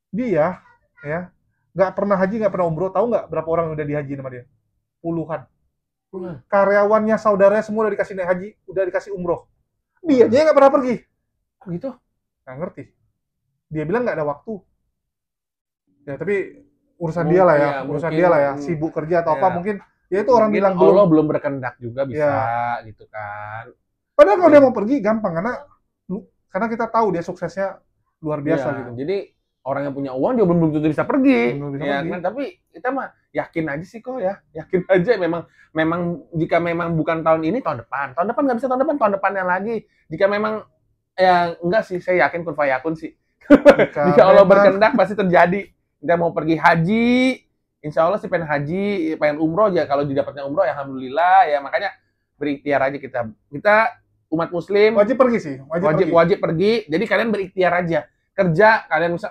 dia ya nggak pernah haji, nggak pernah umroh, tahu nggak berapa orang yang udah dihaji sama dia? Puluhan. Karyawannya, saudaranya semua udah dikasih naik haji, udah dikasih umroh. Dia nggak pernah pergi. Gitu? Nggak ngerti. Dia bilang nggak ada waktu. Ya tapi urusan dia lah ya, urusan dia lah ya, sibuk kerja atau apa mungkin. Ya itu orang bilang Allah belum berkehendak juga bisa gitu kan. Padahal kalau dia mau pergi gampang karena kita tahu dia suksesnya luar biasa gitu. Jadi orang yang punya uang dia belum tentu bisa pergi. Ya kan, tapi kita mah yakin aja sih kok ya. Yakin aja memang jika memang bukan tahun ini, tahun depan. Tahun depan nggak bisa, tahun depannya lagi. Jika memang ya enggak sih, saya yakin kun fayakun sih. Jika Allah berkehendak pasti terjadi. Kita mau pergi haji, insya Allah sih pengen haji, pengen umroh aja. Kalau didapatnya umroh ya alhamdulillah ya. Makanya berikhtiar aja kita umat muslim wajib pergi sih, wajib pergi. Jadi kalian berikhtiar aja. Kerja kalian bisa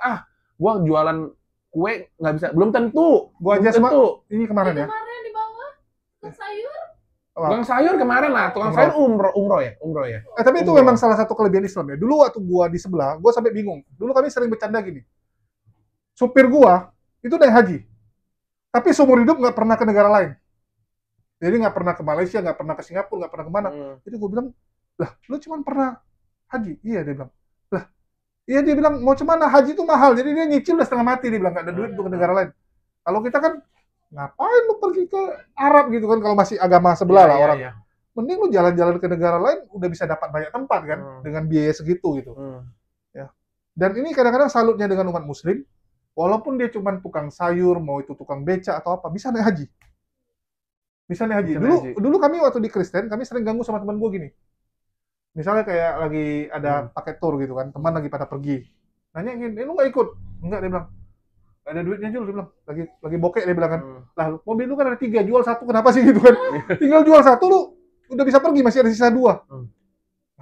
gua jualan kue nggak bisa, belum tentu. Gua aja tentu. Ini kemarin ya. Kemarin di bawah tukang sayur. Tukang sayur kemarin lah, tukang sayur umroh ya. Tapi itu memang salah satu kelebihan Islam ya. Dulu waktu gua di sebelah, gua sampai bingung. Dulu kami sering bercanda gini. Supir gua itu naik haji, tapi seumur hidup nggak pernah ke negara lain. Jadi nggak pernah ke Malaysia, nggak pernah ke Singapura, nggak pernah kemana. Jadi gua bilang, lah, lu cuma pernah haji? Iya, dia bilang. Lah, iya, dia bilang, mau cemana, haji itu mahal. Jadi dia nyicil udah setengah mati, dia bilang, nggak ada duit untuk ke negara lain. Kalau kita kan, ngapain lu pergi ke Arab gitu kan, kalau masih agama sebelah lah orang. Mending lu jalan-jalan ke negara lain, udah bisa dapat banyak tempat kan, dengan biaya segitu gitu. Ya. Dan ini kadang-kadang salutnya dengan umat muslim, walaupun dia cuma tukang sayur, mau itu tukang beca atau apa, bisa naik haji. Bisa naik haji. Dulu kami waktu di Kristen, kami sering ganggu sama teman gue gini. Misalnya kayak lagi ada paket tour gitu kan, teman lagi pada pergi. Nanya gini, lu nggak ikut? Enggak, dia bilang. Nggak ada duitnya Jul, dia bilang. Lagi bokek, dia bilang kan. Lah, mobil lu kan ada 3, jual 1, kenapa sih gitu kan? Tinggal jual 1, lu udah bisa pergi, masih ada sisa 2.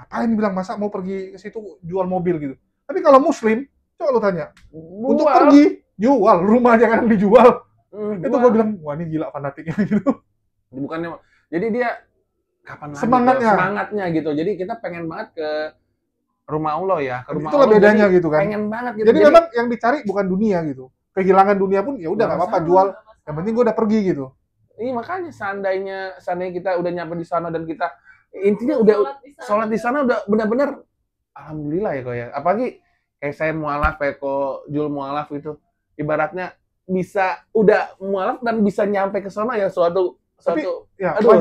Ngapain dibilang, masa mau pergi ke situ jual mobil gitu. Tapi kalau muslim, coba lu tanya. Untuk pergi, jual, rumah aja kadang dijual. Itu gue bilang, wah ini gila fanatiknya gitu. Bukannya, jadi dia kapan semangatnya gitu. Jadi kita pengen banget ke rumah Allah ya, ke rumah itulah Allah. Bedanya gitu kan. Pengen banget gitu. Jadi memang yang dicari bukan dunia gitu. Kehilangan dunia pun ya udah nggak apa-apa, jual. Yang penting gue udah pergi gitu. Ini makanya seandainya kita udah nyampe di sana dan kita intinya udah sholat di sana udah benar-benar alhamdulillah ya kok ya. Apalagi kayak saya mualaf, kayak kok Jul mualaf gitu. Ibaratnya bisa udah mualaf dan bisa nyampe ke sana ya suatu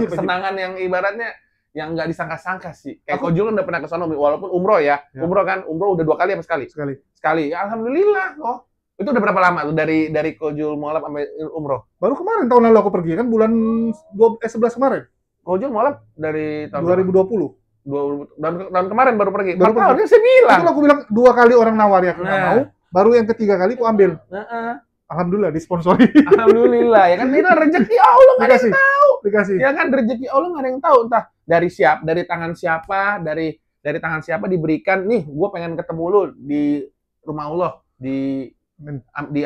kesenangan yang ibaratnya yang nggak disangka-sangka sih. Kayak Kojul udah pernah ke sana walaupun umroh ya. Umroh kan, umroh udah 2 kali apa sekali? Sekali. Ya, alhamdulillah kok. Itu udah berapa lama tuh dari Kojul mualaf sampai umroh? Baru kemarin tahun lalu aku pergi kan bulan 11 kemarin. Kojul mualaf dari tahun 2020. Tahun kemarin baru pergi. Baru tahun saya bilang. Itu aku bilang 2 kali orang nawari aku nggak mau. Baru yang ketiga kali aku ambil. Alhamdulillah disponsori. Alhamdulillah ya kan, itu rezeki Allah nggak ada yang tahu. Dikasih. Ya kan, rezeki Allah nggak ada yang tahu, entah dari tangan siapa, dari tangan siapa diberikan. Nih, gue pengen ketemu lu di rumah Allah di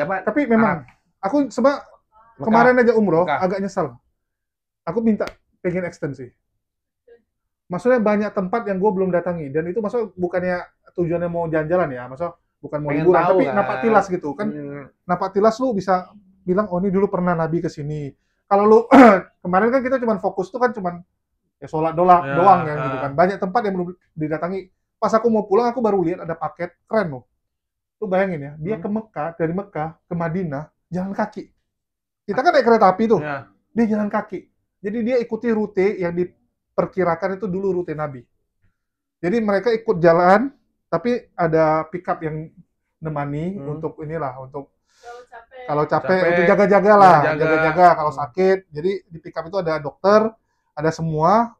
apa? Tapi memang aku kemarin aja umroh agak nyesal. Aku minta pengen ekstensi. Maksudnya banyak tempat yang gue belum datangi dan itu maksudnya bukannya tujuannya mau jalan-jalan ya, maksudnya bukan mau liburan, tapi kan. Napak tilas gitu kan. Napak tilas lu bisa bilang, oh ini dulu pernah Nabi ke sini. Kalau lu kemarin kan kita cuma fokus tuh kan cuma ya sholat doang ya gitu kan. Banyak tempat yang belum didatangi. Pas aku mau pulang aku baru lihat ada paket keren loh. Lu bayangin ya, dia ke Mekah, dari Mekah ke Madinah jalan kaki. Kita kan naik kereta api tuh. Dia jalan kaki. Jadi dia ikuti rute yang diperkirakan itu dulu rute Nabi. Jadi mereka ikut jalan tapi ada pickup yang nemani untuk inilah, untuk kalau capek untuk jaga-jaga lah, jaga-jaga kalau sakit. Jadi di pickup itu ada dokter, ada semua.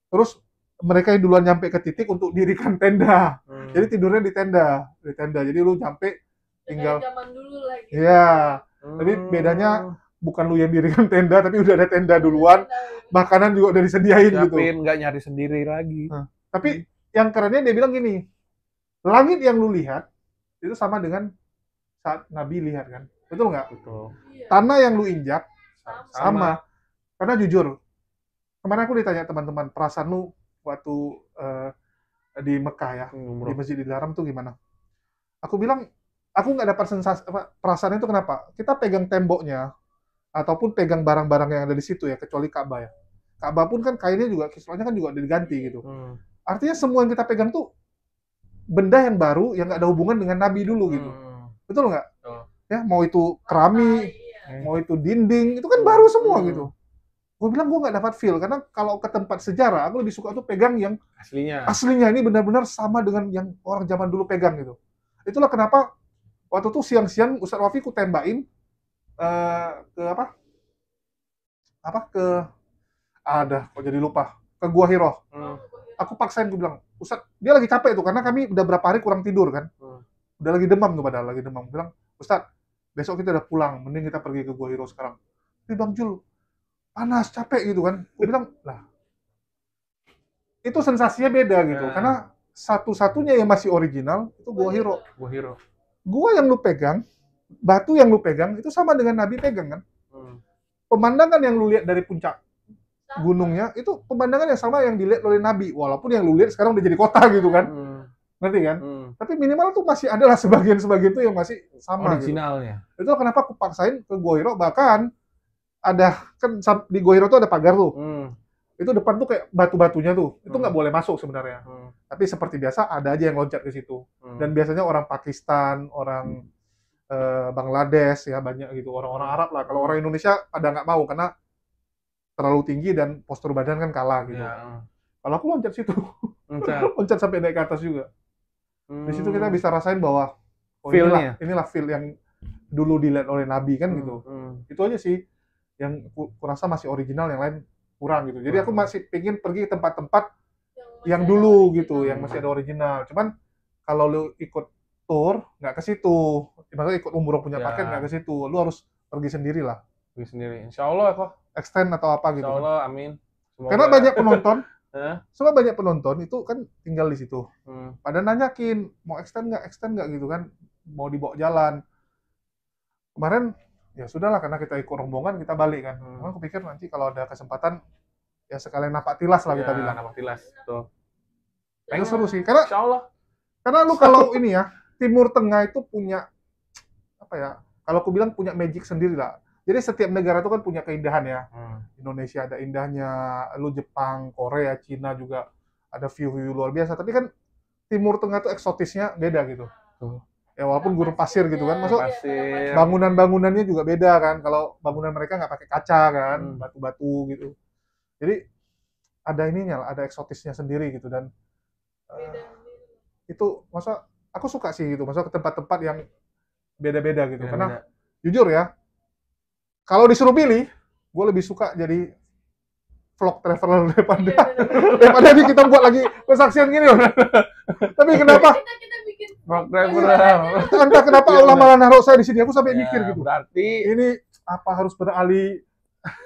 Terus mereka yang duluan nyampe ke titik untuk dirikan tenda. Jadi tidurnya di tenda. Jadi lu nyampe tinggal. Zaman dulu lagi. Iya. Tapi bedanya bukan lu yang dirikan tenda, tapi udah ada tenda duluan, makanan juga udah disediain gitu. Siapin, nggak nyari sendiri lagi. Tapi yang kerennya dia bilang gini, langit yang lu lihat itu sama dengan saat Nabi lihat kan, betul nggak? Betul. Tanah yang lu injak sama. Karena jujur, kemarin aku ditanya teman-teman, perasaan lu waktu di Mekah ya, di Masjidil Haram tuh gimana? Aku bilang, aku nggak dapat sensasi, perasaan itu kenapa? Kita pegang temboknya, ataupun pegang barang-barang yang ada di situ ya, kecuali Ka'bah ya. Ka'bah pun kan kainnya juga, kisahnya kan juga udah diganti gitu. Artinya semua yang kita pegang tuh benda yang baru, yang nggak ada hubungan dengan Nabi dulu gitu. Betul nggak? Ya, mau itu keramik, mau itu dinding, itu kan baru semua gitu. Gue bilang gue nggak dapat feel, karena kalau ke tempat sejarah, aku lebih suka tuh pegang yang aslinya ini benar-benar sama dengan yang orang zaman dulu pegang gitu. Itulah kenapa waktu itu siang-siang Ustadz Wafi ku tembakin ke kok jadi lupa, ke Gua Hiro. Aku paksain, gue bilang, Ustadz, dia lagi capek tuh, karena kami udah berapa hari kurang tidur kan. Udah lagi demam tuh, padahal lagi demam. Bilang, Ustadz, besok kita udah pulang, mending kita pergi ke Gua Hiro sekarang. Tapi Bang Jul, panas, capek gitu kan. Gue bilang, lah, itu sensasinya beda gitu. Karena satu-satunya yang masih original, itu Gua Hiro. Gua yang lu pegang, batu yang lu pegang, itu sama dengan Nabi pegang kan. Pemandangan yang lu lihat dari puncak gunungnya, itu pemandangan yang sama yang dilihat oleh Nabi. Walaupun yang lu lihat sekarang udah jadi kota gitu kan. Ngerti kan? Tapi minimal tuh masih adalah sebagian-sebagian tuh yang masih sama originalnya. Gitu. Itu kenapa aku paksain ke Gua Hiro, bahkan ada kan di Gua Hiro tuh ada pagar tuh. Itu depan tuh kayak batu-batunya tuh. Itu nggak boleh masuk sebenarnya. Tapi seperti biasa ada aja yang loncat ke situ. Dan biasanya orang Pakistan, orang Bangladesh ya banyak gitu, orang-orang Arab lah. Kalau orang Indonesia pada nggak mau karena terlalu tinggi dan postur badan kan kalah gitu. Kalau aku loncat situ, loncat sampai naik ke atas juga. Di situ kita bisa rasain bahwa inilah feel yang dulu dilihat oleh Nabi kan gitu. Itu aja sih yang kurasa masih original, yang lain kurang gitu. Jadi aku masih pengen pergi ke tempat-tempat yang dulu gitu, yang masih ada original. Cuman kalau lu ikut tour nggak ke situ, maksudnya ikut umroh punya paket nggak ke situ, lu harus pergi sendiri lah. Pergi sendiri. Insya Allah kok. Extend atau apa gitu. Insya Allah, amin. Semoga... Karena banyak penonton. Soalnya banyak penonton itu kan tinggal di situ. Pada nanyakin mau extend nggak gitu kan, mau dibawa jalan. Kemarin ya sudahlah, karena kita ikut rombongan kita balik kan. Aku pikir nanti kalau ada kesempatan ya sekalian napak tilas lah kita bilang. Napak tilas, tuh. Itu seru sih. Karena Insya Allah. Karena lu kalau ini ya Timur Tengah itu punya apa ya? Kalau aku bilang punya magic sendiri lah. Jadi setiap negara itu kan punya keindahan ya. Indonesia ada indahnya, lu Jepang, Korea, Cina juga ada view-view luar biasa. Tapi kan Timur Tengah itu eksotisnya beda gitu. Ya walaupun gurun pasir gitu kan, masuk bangunan-bangunannya juga beda kan. Kalau bangunan mereka nggak pakai kaca kan, batu-batu gitu. Jadi ada ininya lah, ada eksotisnya sendiri gitu. Dan itu masa aku suka sih gitu, masa ke tempat-tempat yang beda-beda gitu. Karena jujur ya, kalau disuruh pilih, gue lebih suka jadi vlog traveler daripada kita buat lagi kesaksian gini loh. Tapi kenapa? Kita bikin vlog traveler. Entah kenapa Allah malah naruh saya di sini. Aku sampai mikir gitu. Berarti ini apa harus beralih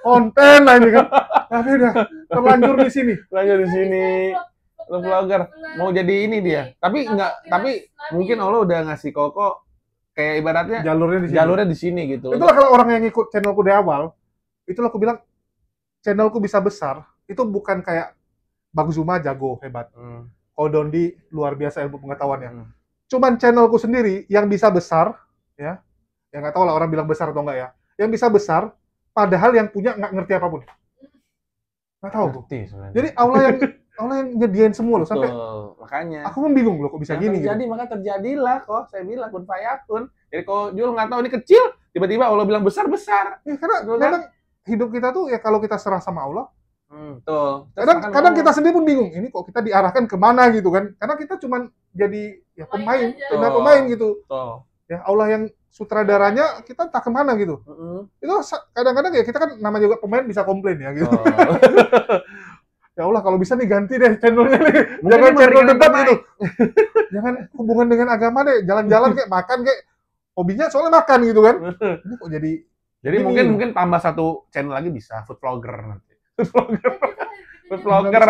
konten lah ini kan? Tapi udah terlanjur di sini. Lu vlogger mau jadi ini dia. Tapi enggak, tapi mungkin Allah udah ngasih Koko kayak ibaratnya jalurnya di sini gitu. Itulah kalau orang yang ikut channelku dari awal, itulah aku bilang channelku bisa besar, itu bukan kayak Bang Zuma jago, hebat. Kodondi luar biasa ilmu pengetahuannya. Cuman channelku sendiri yang bisa besar, ya nggak tahu lah orang bilang besar atau enggak ya, yang bisa besar, padahal yang punya nggak ngerti apapun. Nggak tahu. Jadi Allah yang nyediain semua loh, sampai makanya aku pun bingung loh kok bisa gini terjadi, gitu. Maka terjadilah kok saya bilang kun fayakun. Jadi kalau Jul nggak tahu ini kecil, tiba-tiba Allah bilang besar. Ya, karena memang hidup kita tuh ya kalau kita serah sama Allah. Tuh. Kadang kita sendiri pun bingung, ini kok kita diarahkan kemana gitu kan? Karena kita cuman jadi ya pemain gitu. Ya Allah yang sutradaranya kita tak kemana gitu. Itu kadang-kadang ya kita kan nama juga pemain bisa komplain ya gitu. Ya Allah kalau bisa nih ganti deh channelnya nih. Jangan channel debat gitu. Jangan hubungan dengan agama deh. Jalan-jalan kayak makan kayak hobinya soalnya makan gitu kan. Ini kok jadi Jadi Gini. mungkin tambah satu channel lagi bisa, food vlogger nanti. Food Food vlogger,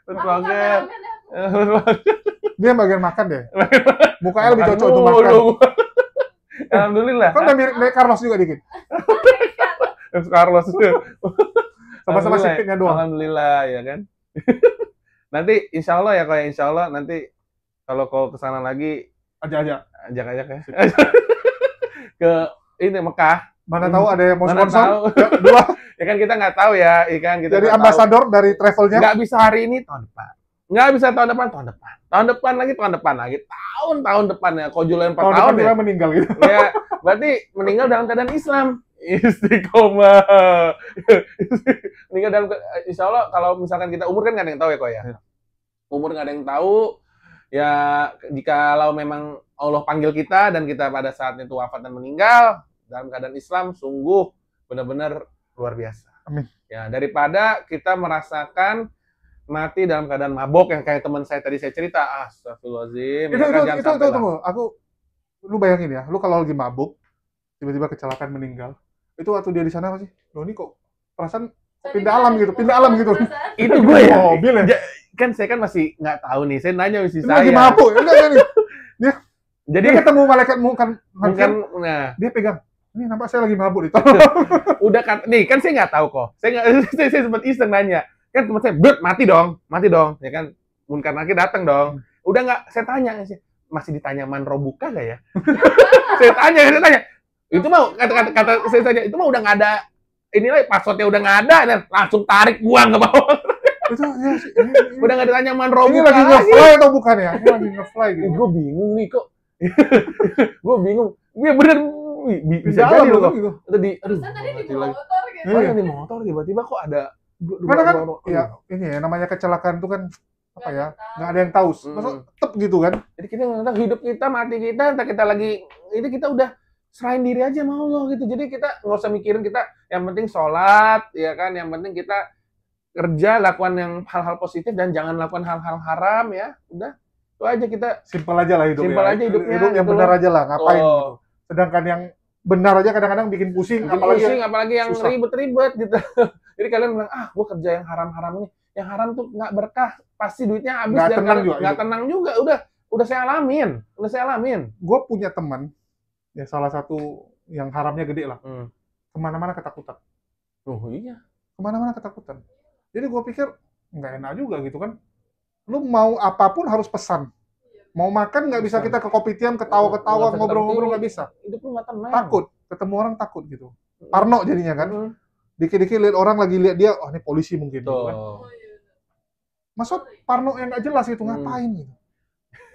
food vlogger. Dia bagian makan deh. Mukanya lebih cocok untuk makan. Alhamdulillah. Kan udah mirip Carlos juga dikit. Carlos. Sama-sama sipitnya doang. Alhamdulillah ya kan. Nanti insya Allah ya kayak insya Allah nanti kalau kau kesana lagi Ajak-ajak. ajak ya. Ke ini Mekah. Mana tahu ada yang mau Mana sponsor? tahu. Dua. Ya kan kita nggak tahu ya, ikan kita Jadi nggak ambasador dari travelnya. tahu. Nggak bisa hari ini tahun depan. Nggak bisa tahun depan tahun depan lagi tahun depan ya. Kau Julian 4 Tahun tahun depan ya. dia meninggal gitu. Ya, berarti meninggal dalam keadaan Islam. Istiqomah. Meninggal dalam insya Allah kalau misalkan kita umur kan nggak ada yang tahu ya kok ya. Umur nggak ada yang tahu. Ya jikalau memang Allah panggil kita dan kita pada saat itu wafat dan meninggal dalam keadaan Islam, sungguh benar-benar luar biasa. Amin. Ya daripada kita merasakan mati dalam keadaan mabok yang kayak teman saya tadi saya cerita, astagfirullahaladzim. Itu tunggu. Lu bayangin ya, lu kalau lagi mabuk, tiba-tiba kecelakaan meninggal, itu waktu dia di sana apa sih? Loh ini kok perasaan pindah alam gitu. Itu gue ya. Mobil ya. Kan saya kan masih nggak tahu nih, saya nanya mesti Ini saya. lagi mabuk, enggak nih. Jadi Dia ketemu malaikat bukan, nah, dia pegang. Ini nampak saya lagi mabuk itu. udah kan, nih kan saya nggak tahu kok. Saya nggak, saya sempat iseng nanya. Kan teman saya, "Brut, mati dong, ya kan? Munkar Nakir datang dong." Udah nggak, saya tanya masih ditanya man robuka nggak ya? saya tanya. Itu mau kata saya tanya, itu mah udah nggak ada. Inilah passwordnya udah nggak ada, dan langsung tarik buang ke bawah. Itu ya, Udah nggak ditanya man ini robuka lagi nge-fly atau bukan ya? Ini lagi nge-fly gitu. Gue bingung nih kok. Gue bingung. Iya bener bisa Pindah jadi alam loh kok. gitu. Tadi Tadi di mati lagi. motor gitu. Iya. Di motor tiba-tiba kok ada Karena kan ya ini ya namanya kecelakaan itu kan apa ya? Nggak ada yang tahu. Masa tetep gitu kan? Jadi kita nggak tahu hidup kita, mati kita, entah kita lagi ini kita udah serahin diri aja sama Allah gitu. Jadi kita nggak usah mikirin kita, yang penting sholat, ya kan. Yang penting kita kerja, lakukan yang hal-hal positif dan jangan lakukan hal-hal haram ya. Udah, itu aja kita. Simpel aja lah hidupnya. Simpel aja hidupnya, Hidup yang gitu benar loh. aja lah, ngapain Oh. gitu. Sedangkan yang benar aja kadang-kadang bikin pusing, Apalagi yang susah. ribet-ribet gitu. Jadi kalian bilang, gue kerja yang haram-haram ini. Yang haram tuh nggak berkah, pasti duitnya habis Nggak dan tenang juga nggak hidup. tenang juga. Udah saya alamin. Gue punya teman, ya salah satu yang haramnya gede lah. Kemana-mana ketakutan. Oh iya. Kemana-mana ketakutan. Jadi gue pikir, nggak enak juga gitu kan. Lu mau apapun harus pesan. Mau makan nggak bisa kita ke kopitiam, ketawa-ketawa, Nggak bisa ngobrol-ngobrol ketemu. nggak bisa. Hidup lu nggak tenang. Takut. Ketemu orang takut gitu. Parno jadinya kan. Dikit-dikit lihat orang lagi lihat dia, oh ini polisi mungkin. Gitu kan. Oh, iya. Maksud parno yang nggak jelas itu ngapain gitu.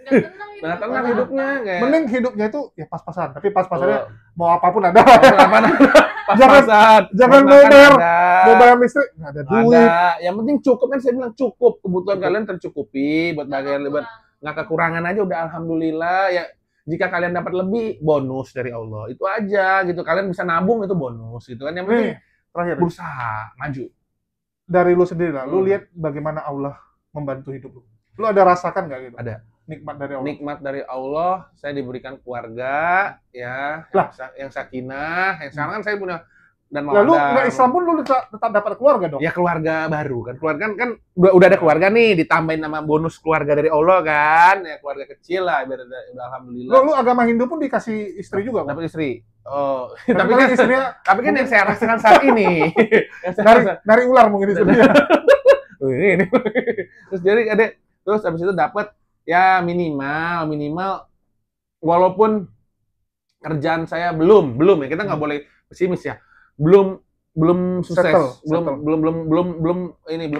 Nggak tenang Nggak tenang hidupnya. Kayak... Mending hidupnya itu ya pas-pasan. Tapi pas-pasannya mau apapun ada. Pas-pasan. Jangan Mau mau makan bayar, ada. mau bayar listrik nggak ada duit. Ada. Yang penting cukup kan saya bilang cukup. Kebutuhan kalian tercukupi buat bagian buat nggak kekurangan aja udah alhamdulillah ya. Jika kalian dapat lebih bonus dari Allah itu aja gitu. Kalian bisa nabung itu bonus gitu kan. Yang penting Nih, terakhir berusaha maju. dari lu sendiri lah. Lu lihat bagaimana Allah membantu hidup lu. Lu ada rasakan nggak gitu? Ada. Nikmat dari Allah. Nikmat dari Allah, saya diberikan keluarga ya Lah. yang sakinah. Yang sekarang kan saya punya dan Lah lu mawaddah. nggak Islam pun lu tetap dapat keluarga dong. Ya keluarga baru kan. Keluarga kan udah ada keluarga nih, ditambahin nama bonus keluarga dari Allah kan. Ya keluarga kecil lah, udah alhamdulillah. Lu agama Hindu pun dikasih istri juga kan? Dapat istri. Oh, Tapi kan istrinya tapi kan yang saya rasakan saat ini. Yang saya rasakan- dari ular mungkin istrinya. Oh, ini. Terus jadi terus habis itu dapat ya minimal walaupun kerjaan saya belum ya kita nggak boleh pesimis ya. Belum sukses. Settle. Belum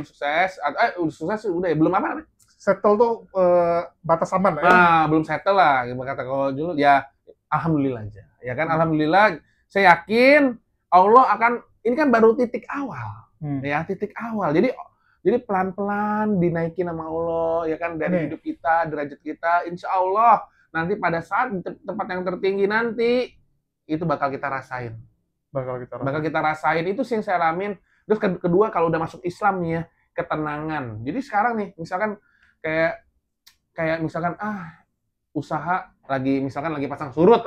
sukses. Udah sukses udah ya belum apa namanya? Settle tuh batas aman lah ya. Nah, belum settle lah kata kalau dulu ya alhamdulillah aja. Ya kan alhamdulillah saya yakin Allah akan ini kan baru titik awal. Ya, titik awal. Jadi pelan-pelan dinaikin sama Allah ya kan dari hidup kita, derajat kita. Insya Allah nanti pada saat di tempat yang tertinggi nanti itu bakal kita rasain. Bakal kita rasain itu sih yang saya alamin. Terus kedua kalau udah masuk Islam nih ya, ketenangan. Jadi sekarang nih misalkan kayak misalkan usaha lagi pasang surut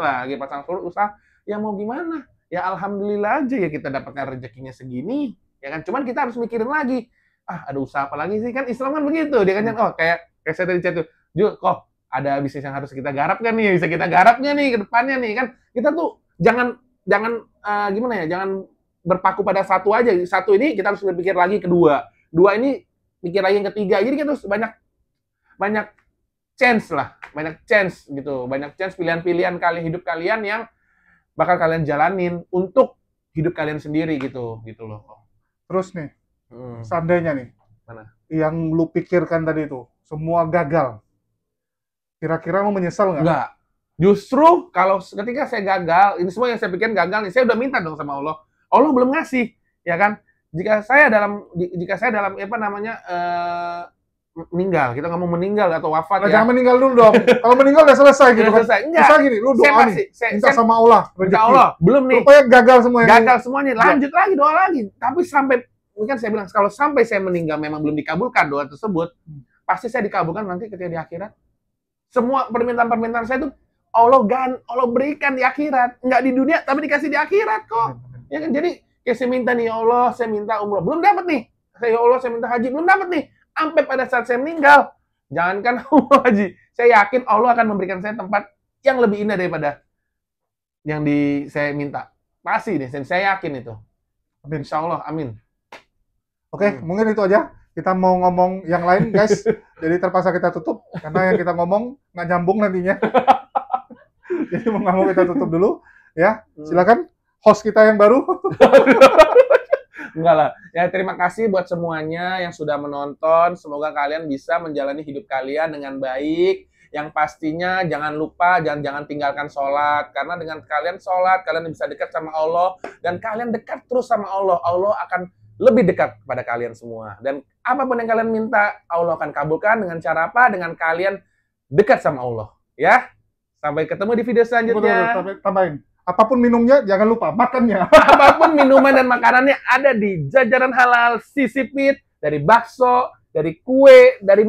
usaha ya mau gimana? ya alhamdulillah aja ya kita dapatkan rezekinya segini, ya kan? Cuman kita harus mikirin lagi, ada usaha apa lagi sih? Kan Islam kan begitu, dia kan kayak saya tadi chat tuh, Ju, kok ada bisnis yang harus kita garap kan nih, bisa kita garap nggak nih ke depannya nih, kan? Kita tuh jangan gimana ya, jangan berpaku pada satu aja. Satu ini kita harus berpikir lagi kedua. Dua ini pikir lagi yang ketiga. Jadi kita harus banyak chance lah, banyak chance gitu, banyak chance pilihan-pilihan hidup kalian yang bakal kalian jalanin untuk hidup kalian sendiri gitu loh. Terus nih, seandainya nih, mana? Yang lu pikirkan tadi itu semua gagal, kira-kira lu menyesal nggak? Nggak. Justru kalau ketika saya gagal, ini semua yang saya pikirkan gagal nih, saya udah minta dong sama Allah. Allah belum ngasih, ya kan? Jika saya dalam apa namanya meninggal, kita ngomong meninggal atau wafat, ya. Jangan meninggal dulu dong. Kalau meninggal udah selesai gitu kan. Enggak. Bisa gini, lu doa nih. Minta sama Allah, rezeki. Allah, belum nih. Supaya gagal semuanya. Gagal semuanya. Lanjut lagi, doa lagi. Tapi sampai, mungkin saya bilang, kalau sampai saya meninggal memang belum dikabulkan doa tersebut, pasti saya dikabulkan nanti ketika di akhirat. Semua permintaan-permintaan saya itu Allah berikan di akhirat. Enggak di dunia, tapi dikasih di akhirat kok. Ya kan? Jadi, kayak saya minta nih, ya Allah, saya minta umroh. Belum dapat nih. Ya Allah, saya minta haji. Belum dapat nih. Sampai pada saat saya meninggal. Jangankan umroh haji. Saya yakin Allah akan memberikan saya tempat yang lebih indah daripada yang saya minta. Pasti nih, saya yakin itu. Insya Allah, amin. Oke, mungkin itu aja. Kita mau ngomong yang lain, guys. Jadi terpaksa kita tutup. Karena yang kita ngomong nggak nyambung nantinya. Jadi nggak mau kita tutup dulu. Ya, silakan. Host kita yang baru. Enggak lah. Ya, terima kasih buat semuanya yang sudah menonton. Semoga kalian bisa menjalani hidup kalian dengan baik. Yang pastinya jangan lupa, jangan tinggalkan sholat. Karena dengan kalian sholat, kalian bisa dekat sama Allah. Dan kalian dekat terus sama Allah. Allah akan lebih dekat kepada kalian semua. Dan apapun yang kalian minta, Allah akan kabulkan. Dengan cara apa? Dengan kalian dekat sama Allah. Ya. Sampai ketemu di video selanjutnya. Betul, tambahin. Apapun minumnya, jangan lupa makannya. Apapun minuman dan makanannya ada di Jajanan Halal Sisipit, dari bakso, dari kue, dari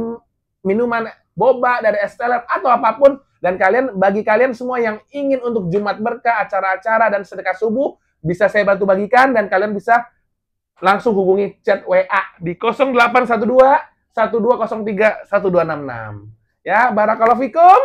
minuman boba, dari es teler, atau apapun. Dan bagi kalian semua yang ingin untuk Jumat Berkah, acara-acara, dan sedekah subuh, bisa saya bantu bagikan, dan kalian bisa langsung hubungi chat WA di 0812 1203 1266. Ya, barakallahu fikum.